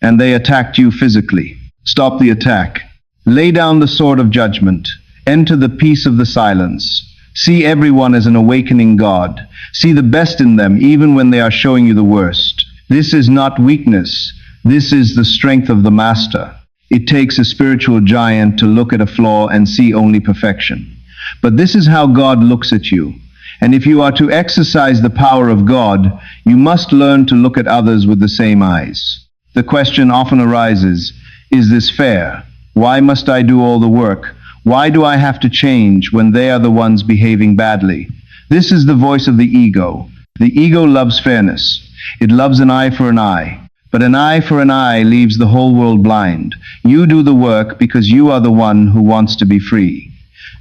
and they attacked you physically. Stop the attack. Lay down the sword of judgment. Enter the peace of the silence. See everyone as an awakening God. See the best in them, even when they are showing you the worst. This is not weakness. This is the strength of the master. It takes a spiritual giant to look at a flaw and see only perfection. But this is how God looks at you. And if you are to exercise the power of God, you must learn to look at others with the same eyes. The question often arises, is this fair? Why must I do all the work? Why do I have to change when they are the ones behaving badly? This is the voice of the ego. The ego loves fairness. It loves an eye for an eye. But an eye for an eye leaves the whole world blind. You do the work because you are the one who wants to be free.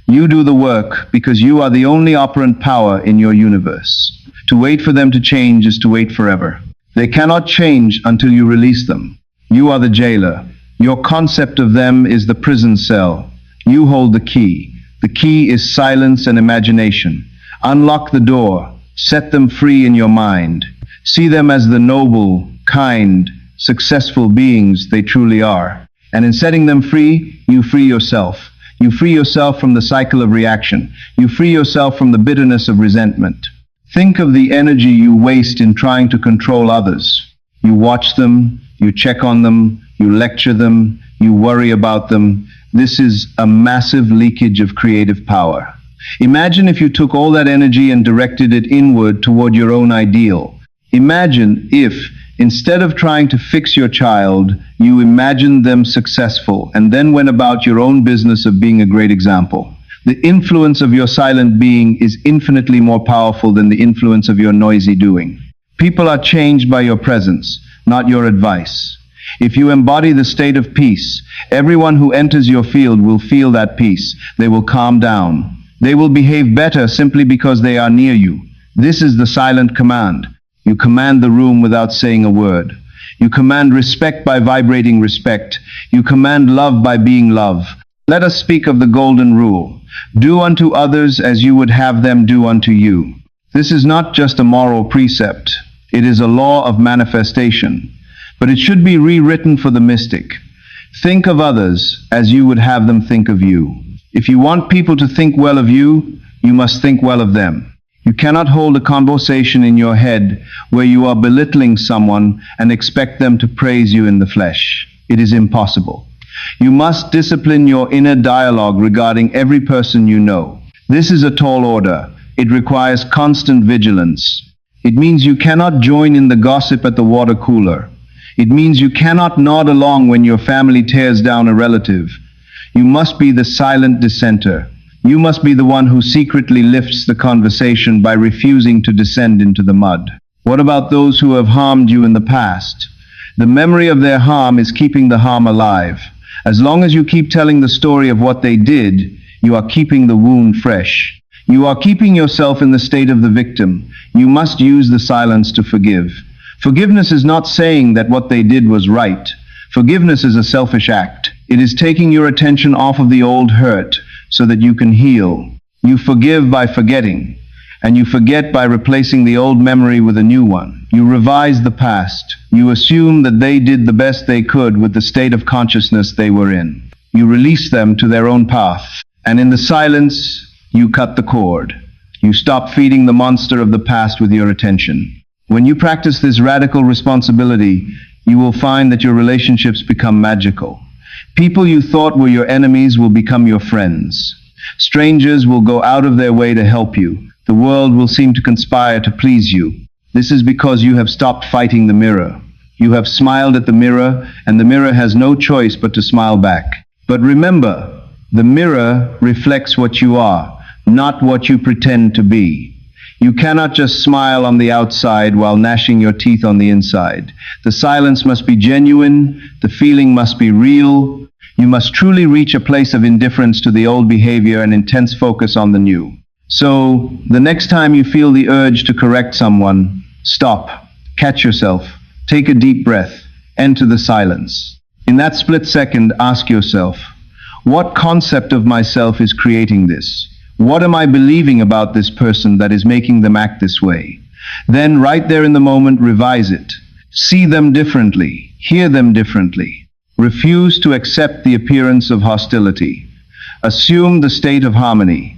You do the work because you are the only operant power in your universe. To wait for them to change is to wait forever. They cannot change until you release them. You are the jailer. Your concept of them is the prison cell. You hold the key. The key is silence and imagination. Unlock the door. Set them free in your mind. See them as the noble, kind, successful beings they truly are. And in setting them free, you free yourself. You free yourself from the cycle of reaction. You free yourself from the bitterness of resentment. Think of the energy you waste in trying to control others. You watch them, you check on them, you lecture them, you worry about them. This is a massive leakage of creative power. Imagine if you took all that energy and directed it inward toward your own ideal. Imagine if, instead of trying to fix your child, you imagined them successful and then went about your own business of being a great example. The influence of your silent being is infinitely more powerful than the influence of your noisy doing. People are changed by your presence. not your advice. If you embody the state of peace, everyone who enters your field will feel that peace. They will calm down. They will behave better simply because they are near you. This is the silent command. You command the room without saying a word. You command respect by vibrating respect. You command love by being love. Let us speak of the golden rule. Do unto others as you would have them do unto you. This is not just a moral precept. It is a law of manifestation. But it should be rewritten for the mystic. Think of others as you would have them think of you. If you want people to think well of you, you must think well of them. You cannot hold a conversation in your head where you are belittling someone and expect them to praise you in the flesh. It is impossible. You must discipline your inner dialogue regarding every person you know. This is a tall order. It requires constant vigilance. It means you cannot join in the gossip at the water cooler. It means you cannot nod along when your family tears down a relative. You must be the silent dissenter. You must be the one who secretly lifts the conversation by refusing to descend into the mud. What about those who have harmed you in the past? The memory of their harm is keeping the harm alive. As long as you keep telling the story of what they did, you are keeping the wound fresh. You are keeping yourself in the state of the victim. You must use the silence to forgive. Forgiveness is not saying that what they did was right. Forgiveness is a selfish act. It is taking your attention off of the old hurt so that you can heal. You forgive by forgetting, and you forget by replacing the old memory with a new one. You revise the past. You assume that they did the best they could with the state of consciousness they were in. You release them to their own path, and in the silence, you cut the cord. You stop feeding the monster of the past with your attention. When you practice this radical responsibility, you will find that your relationships become magical. People you thought were your enemies will become your friends. Strangers will go out of their way to help you. The world will seem to conspire to please you. This is because you have stopped fighting the mirror. You have smiled at the mirror, and the mirror has no choice but to smile back. But remember, the mirror reflects what you are, not what you pretend to be. You cannot just smile on the outside while gnashing your teeth on the inside. The silence must be genuine. The feeling must be real. You must truly reach a place of indifference to the old behavior and intense focus on the new. So, the next time you feel the urge to correct someone, stop, catch yourself, take a deep breath, enter the silence. In that split second, ask yourself, what concept of myself is creating this? What am I believing about this person that is making them act this way? Then, right there in the moment, revise it. See them differently. Hear them differently. Refuse to accept the appearance of hostility. Assume the state of harmony.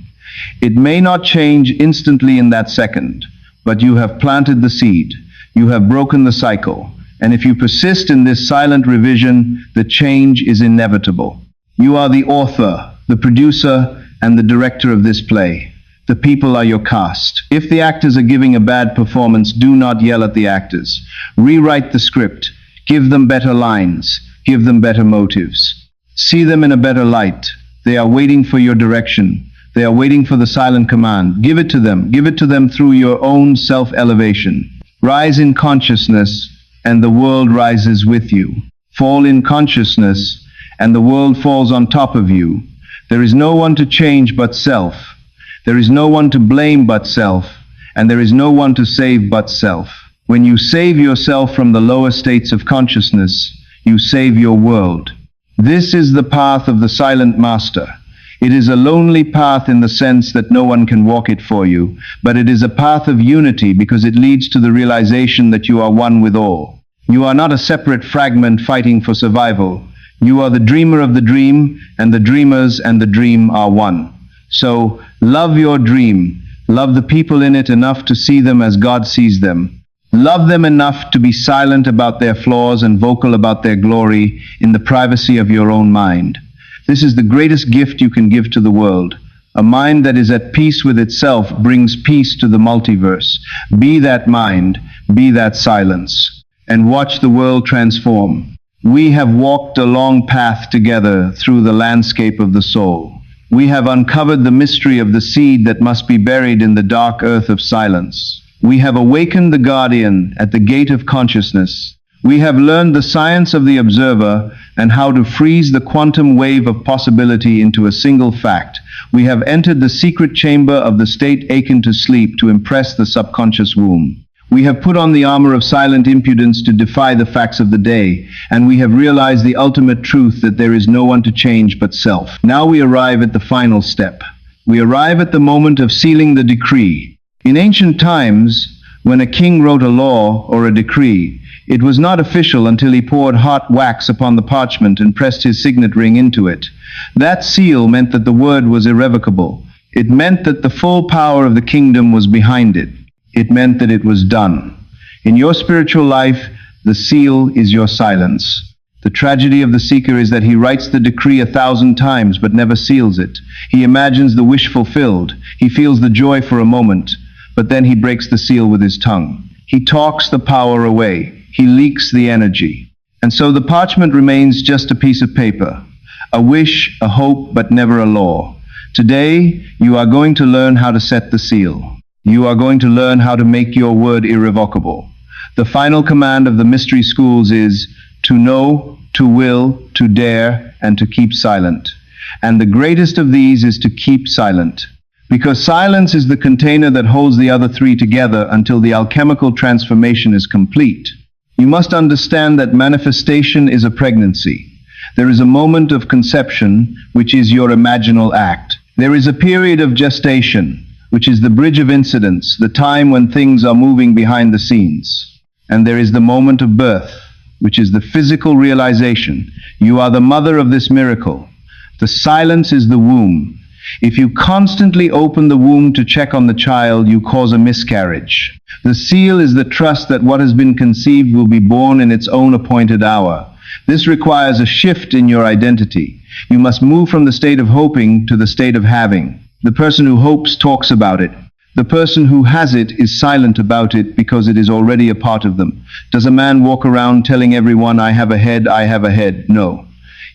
It may not change instantly in that second, but you have planted the seed. You have broken the cycle. And if you persist in this silent revision, the change is inevitable. You are the author, the producer, and the director of this play. The people are your cast. If the actors are giving a bad performance, do not yell at the actors. Rewrite the script. Give them better lines. Give them better motives. See them in a better light. They are waiting for your direction. They are waiting for the silent command. Give it to them. Give it to them through your own self-elevation. Rise in consciousness, and the world rises with you. Fall in consciousness, and the world falls on top of you. There is no one to change but self. There is no one to blame but self, and there is no one to save but self. When you save yourself from the lower states of consciousness, you save your world. This is the path of the silent master. It is a lonely path in the sense that no one can walk it for you, but it is a path of unity because it leads to the realization that you are one with all. You are not a separate fragment fighting for survival. You are the dreamer of the dream, and the dreamers and the dream are one. So, love your dream. Love the people in it enough to see them as God sees them. Love them enough to be silent about their flaws and vocal about their glory in the privacy of your own mind. This is the greatest gift you can give to the world. A mind that is at peace with itself brings peace to the multiverse. Be that mind, be that silence, and watch the world transform. We have walked a long path together through the landscape of the soul. We have uncovered the mystery of the seed that must be buried in the dark earth of silence. We have awakened the guardian at the gate of consciousness. We have learned the science of the observer and how to freeze the quantum wave of possibility into a single fact. We have entered the secret chamber of the state akin to sleep to impress the subconscious womb. We have put on the armor of silent impudence to defy the facts of the day, and we have realized the ultimate truth that there is no one to change but self. Now we arrive at the final step. We arrive at the moment of sealing the decree. In ancient times, when a king wrote a law or a decree, it was not official until he poured hot wax upon the parchment and pressed his signet ring into it. That seal meant that the word was irrevocable. It meant that the full power of the kingdom was behind it. It meant that it was done. In your spiritual life, the seal is your silence. The tragedy of the seeker is that he writes the decree 1,000 times but never seals it. He imagines the wish fulfilled. He feels the joy for a moment, but then he breaks the seal with his tongue. He talks the power away. He leaks the energy. And so the parchment remains just a piece of paper, a wish, a hope, but never a law. Today, you are going to learn how to set the seal. You are going to learn how to make your word irrevocable. The final command of the mystery schools is to know, to will, to dare, and to keep silent. And the greatest of these is to keep silent. Because silence is the container that holds the other three together until the alchemical transformation is complete. You must understand that manifestation is a pregnancy. There is a moment of conception, which is your imaginal act. There is a period of gestation, which is the bridge of incidents, the time when things are moving behind the scenes. And there is the moment of birth, which is the physical realization. You are the mother of this miracle. The silence is the womb. If you constantly open the womb to check on the child, you cause a miscarriage. The seal is the trust that what has been conceived will be born in its own appointed hour. This requires a shift in your identity. You must move from the state of hoping to the state of having. The person who hopes talks about it. The person who has it is silent about it because it is already a part of them. Does a man walk around telling everyone, I have a head, I have a head? No.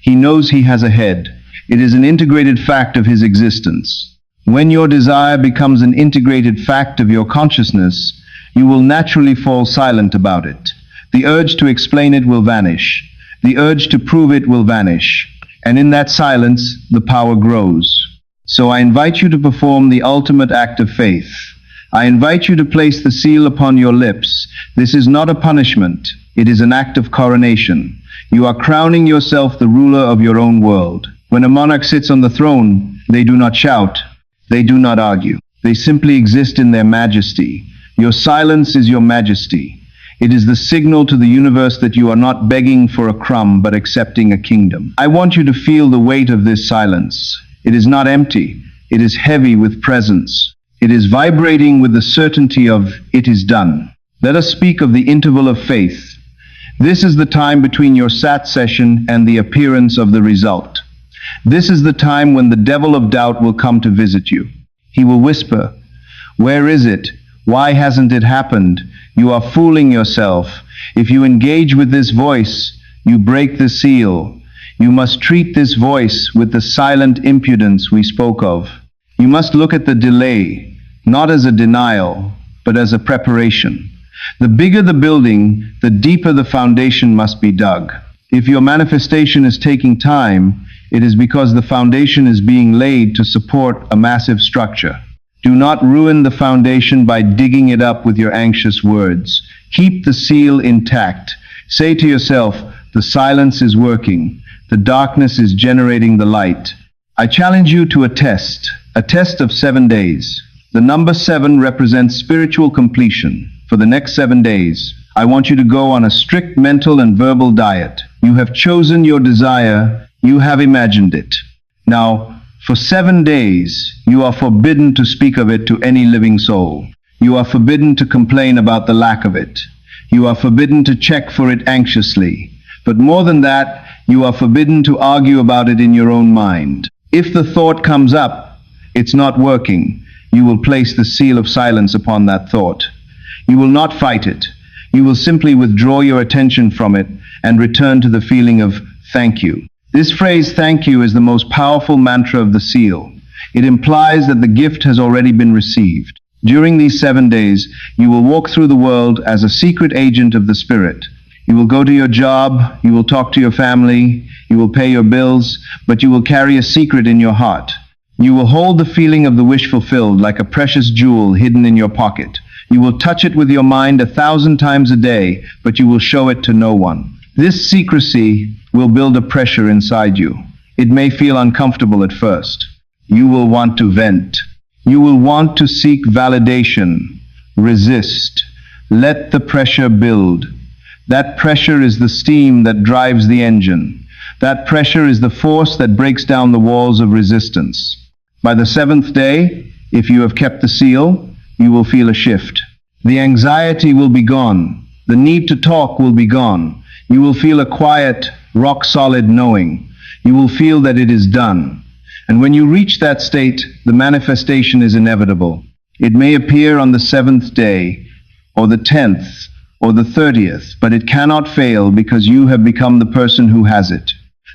He knows he has a head. It is an integrated fact of his existence. When your desire becomes an integrated fact of your consciousness, you will naturally fall silent about it. The urge to explain it will vanish. The urge to prove it will vanish. And in that silence, the power grows. So I invite you to perform the ultimate act of faith. I invite you to place the seal upon your lips. This is not a punishment. It is an act of coronation. You are crowning yourself the ruler of your own world. When a monarch sits on the throne, they do not shout. They do not argue. They simply exist in their majesty. Your silence is your majesty. It is the signal to the universe that you are not begging for a crumb, but accepting a kingdom. I want you to feel the weight of this silence. It is not empty. It is heavy with presence. It is vibrating with the certainty of it is done. Let us speak of the interval of faith. This is the time between your sat session and the appearance of the result. This is the time when the devil of doubt will come to visit you. He will whisper, where is it? Why hasn't it happened? You are fooling yourself. If you engage with this voice, you break the seal. You must treat this voice with the silent impudence we spoke of. You must look at the delay, not as a denial, but as a preparation. The bigger the building, the deeper the foundation must be dug. If your manifestation is taking time, it is because the foundation is being laid to support a massive structure. Do not ruin the foundation by digging it up with your anxious words. Keep the seal intact. Say to yourself, the silence is working. The darkness is generating the light. I challenge you to a test of 7 days. The number 7 represents spiritual completion. For the next 7 days, I want you to go on a strict mental and verbal diet. You have chosen your desire. You have imagined it. Now, for 7 days, you are forbidden to speak of it to any living soul. You are forbidden to complain about the lack of it. You are forbidden to check for it anxiously. But more than that, you are forbidden to argue about it in your own mind. If the thought comes up, it's not working, you will place the seal of silence upon that thought. You will not fight it. You will simply withdraw your attention from it and return to the feeling of thank you. This phrase, thank you, is the most powerful mantra of the seal. It implies that the gift has already been received. During these 7 days, you will walk through the world as a secret agent of the Spirit. You will go to your job, you will talk to your family, you will pay your bills, but you will carry a secret in your heart. You will hold the feeling of the wish fulfilled like a precious jewel hidden in your pocket. You will touch it with your mind 1,000 times a day, but you will show it to no one. This secrecy will build a pressure inside you. It may feel uncomfortable at first. You will want to vent. You will want to seek validation. Resist. Let the pressure build. That pressure is the steam that drives the engine. That pressure is the force that breaks down the walls of resistance. By the 7th day, if you have kept the seal, you will feel a shift. The anxiety will be gone. The need to talk will be gone. You will feel a quiet, rock-solid knowing. You will feel that it is done. And when you reach that state, the manifestation is inevitable. It may appear on the 7th day, or the 10th, or the 30th, but it cannot fail because you have become the person who has it.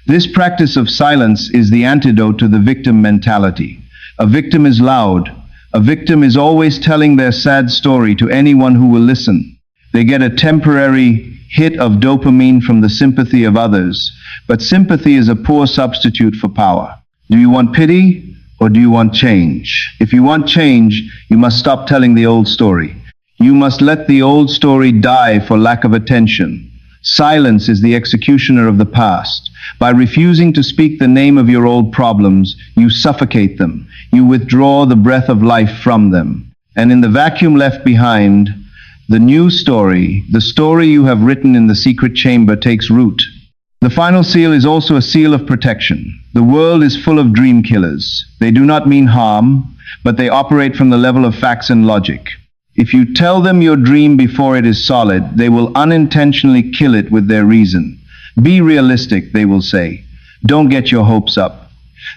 This practice of silence is the antidote to the victim mentality. A victim is loud. A victim is always telling their sad story to anyone who will listen. They get a temporary hit of dopamine from the sympathy of others, but sympathy is a poor substitute for power. Do you want pity or do you want change? If you want change, you must stop telling the old story. You must let the old story die for lack of attention. Silence is the executioner of the past. By refusing to speak the name of your old problems, you suffocate them. You withdraw the breath of life from them. And in the vacuum left behind, the new story, the story you have written in the secret chamber, takes root. The final seal is also a seal of protection. The world is full of dream killers. They do not mean harm, but they operate from the level of facts and logic. If you tell them your dream before it is solid, they will unintentionally kill it with their reason. Be realistic, they will say. Don't get your hopes up.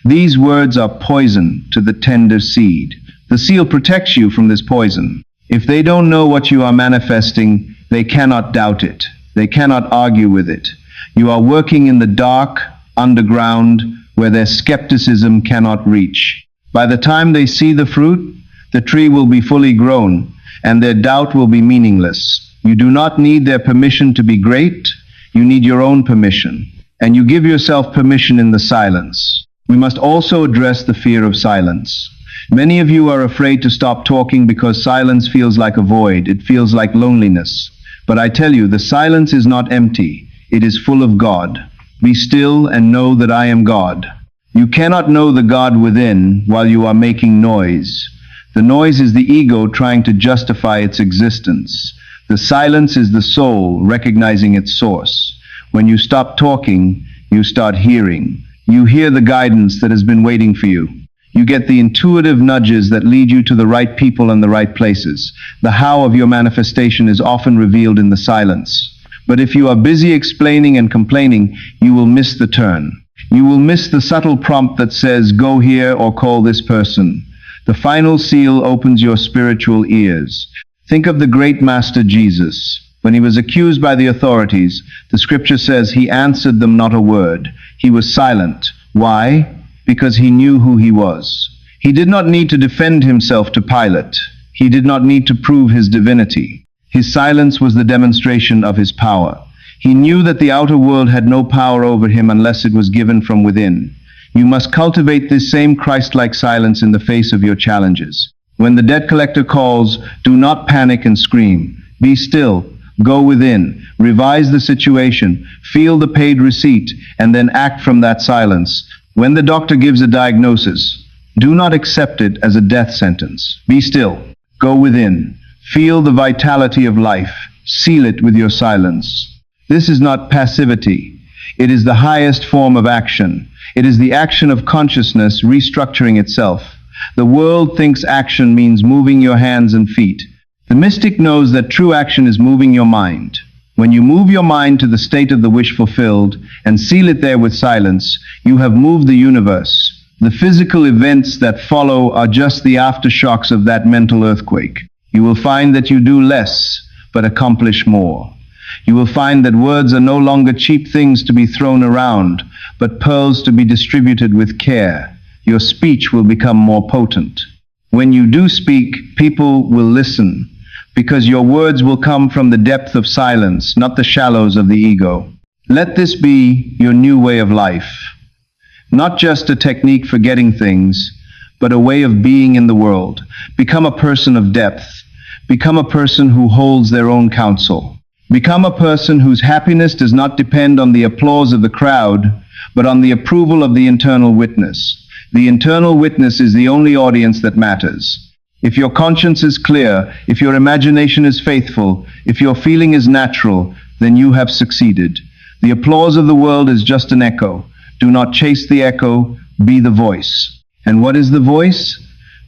These words are poison to the tender seed. The seal protects you from this poison. If they don't know what you are manifesting, they cannot doubt it. They cannot argue with it. You are working in the dark, underground, where their skepticism cannot reach. By the time they see the fruit, the tree will be fully grown, and their doubt will be meaningless. You do not need their permission to be great. You need your own permission. And you give yourself permission in the silence. We must also address the fear of silence. Many of you are afraid to stop talking because silence feels like a void. It feels like loneliness. But I tell you, the silence is not empty. It is full of God. Be still and know that I am God. You cannot know the God within while you are making noise. The noise is the ego trying to justify its existence. The silence is the soul recognizing its source. When you stop talking, you start hearing. You hear the guidance that has been waiting for you. You get the intuitive nudges that lead you to the right people and the right places. The how of your manifestation is often revealed in the silence. But if you are busy explaining and complaining, you will miss the turn. You will miss the subtle prompt that says, go here or call this person. The final seal opens your spiritual ears. Think of the great Master Jesus. When he was accused by the authorities, the scripture says he answered them not a word. He was silent. Why? Because he knew who he was. He did not need to defend himself to Pilate. He did not need to prove his divinity. His silence was the demonstration of his power. He knew that the outer world had no power over him unless it was given from within. You must cultivate this same Christ-like silence in the face of your challenges. When the debt collector calls, do not panic and scream. Be still. Go within. Revise the situation. Feel the paid receipt, and then act from that silence. When the doctor gives a diagnosis, do not accept it as a death sentence. Be still. Go within. Feel the vitality of life. Seal it with your silence. This is not passivity. It is the highest form of action. It is the action of consciousness restructuring itself. The world thinks action means moving your hands and feet. The mystic knows that true action is moving your mind. When you move your mind to the state of the wish fulfilled and seal it there with silence, you have moved the universe. The physical events that follow are just the aftershocks of that mental earthquake. You will find that you do less, but accomplish more. You will find that words are no longer cheap things to be thrown around, but pearls to be distributed with care. Your speech will become more potent. When you do speak, people will listen. because your words will come from the depth of silence, not the shallows of the ego. Let this be your new way of life. Not just a technique for getting things, but a way of being in the world. Become a person of depth. Become a person who holds their own counsel. Become a person whose happiness does not depend on the applause of the crowd, but on the approval of the internal witness. The internal witness is the only audience that matters. If your conscience is clear, if your imagination is faithful, if your feeling is natural, then you have succeeded. The applause of the world is just an echo. Do not chase the echo, be the voice. And what is the voice?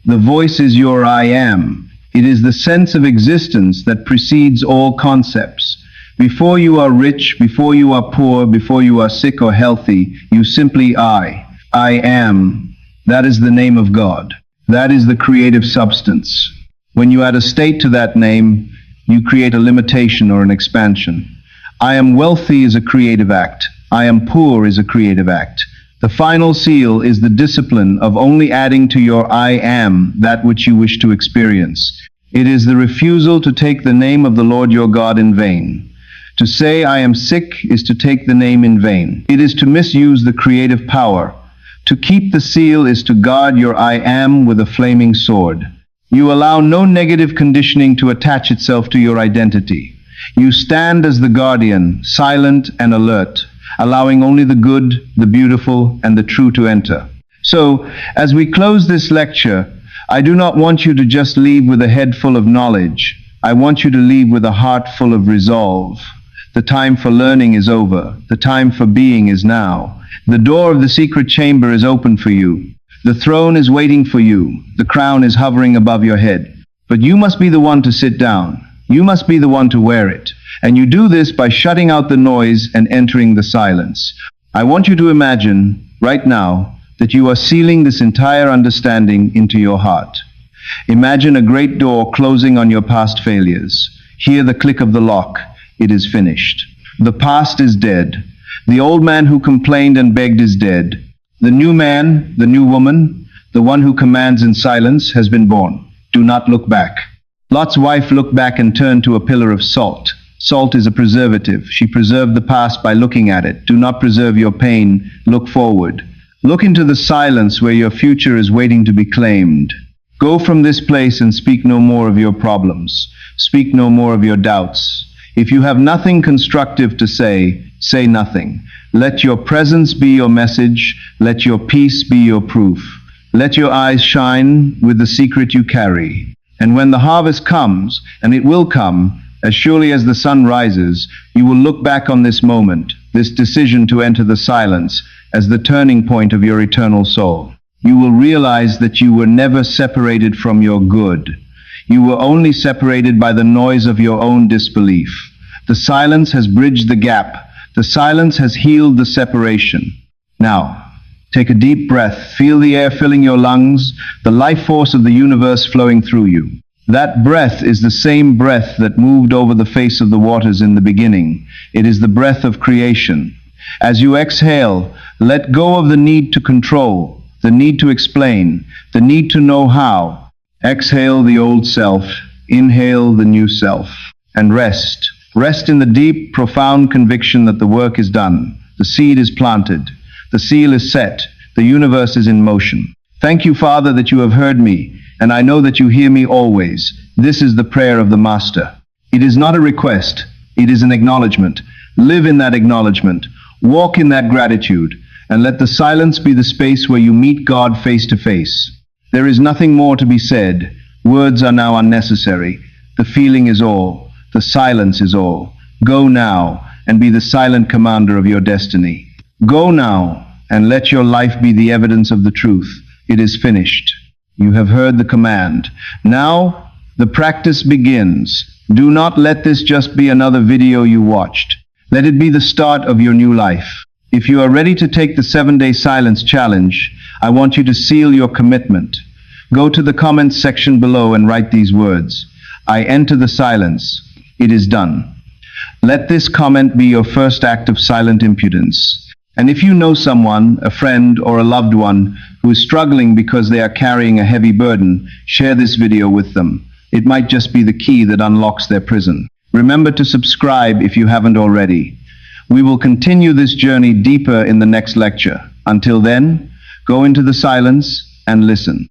The voice is your I am. It is the sense of existence that precedes all concepts. Before you are rich, before you are poor, before you are sick or healthy, you simply I am. That is the name of God. That is the creative substance. When you add a state to that name, you create a limitation or an expansion. I am wealthy is a creative act. I am poor is a creative act. The final seal is the discipline of only adding to your I am that which you wish to experience. It is the refusal to take the name of the Lord your God in vain. To say I am sick is to take the name in vain. It is to misuse the creative power. To keep the seal is to guard your I am with a flaming sword. You allow no negative conditioning to attach itself to your identity. You stand as the guardian, silent and alert, allowing only the good, the beautiful, and the true to enter. So, as we close this lecture, I do not want you to just leave with a head full of knowledge. I want you to leave with a heart full of resolve. The time for learning is over. The time for being is now. The door of the secret chamber is open for you. The throne is waiting for you. The crown is hovering above your head. But you must be the one to sit down. You must be the one to wear it. And you do this by shutting out the noise and entering the silence. I want you to imagine, right now, that you are sealing this entire understanding into your heart. Imagine a great door closing on your past failures. Hear the click of the lock. It is finished. The past is dead. The old man who complained and begged is dead. The new man, the new woman, the one who commands in silence has been born. Do not look back. Lot's wife looked back and turned to a pillar of salt. Salt is a preservative. She preserved the past by looking at it. Do not preserve your pain. Look forward. Look into the silence where your future is waiting to be claimed. Go from this place and speak no more of your problems. Speak no more of your doubts. If you have nothing constructive to say, say nothing. Let your presence be your message. Let your peace be your proof. Let your eyes shine with the secret you carry. And when the harvest comes, and it will come, as surely as the sun rises, you will look back on this moment, this decision to enter the silence, as the turning point of your eternal soul. You will realize that you were never separated from your good. You were only separated by the noise of your own disbelief. The silence has bridged the gap. The silence has healed the separation. Now, take a deep breath. Feel the air filling your lungs, the life force of the universe flowing through you. That breath is the same breath that moved over the face of the waters in the beginning. It is the breath of creation. As you exhale, let go of the need to control, the need to explain, the need to know how. Exhale the old self, inhale the new self, and rest. Rest in the deep, profound conviction that the work is done. The seed is planted. The seal is set. The universe is in motion. Thank you, Father, that you have heard me, and I know that you hear me always. This is the prayer of the Master. It is not a request. It is an acknowledgement. Live in that acknowledgement. Walk in that gratitude, and let the silence be the space where you meet God face to face. There is nothing more to be said. Words are now unnecessary. The feeling is all. The silence is all. Go now and be the silent commander of your destiny. Go now and let your life be the evidence of the truth. It is finished. You have heard the command. Now the practice begins. Do not let this just be another video you watched. Let it be the start of your new life. If you are ready to take the 7-day silence challenge, I want you to seal your commitment. Go to the comments section below and write these words. I enter the silence. It is done. Let this comment be your first act of silent impudence. And if you know someone, a friend or a loved one, who is struggling because they are carrying a heavy burden, share this video with them. It might just be the key that unlocks their prison. Remember to subscribe if you haven't already. We will continue this journey deeper in the next lecture. Until then, go into the silence and listen.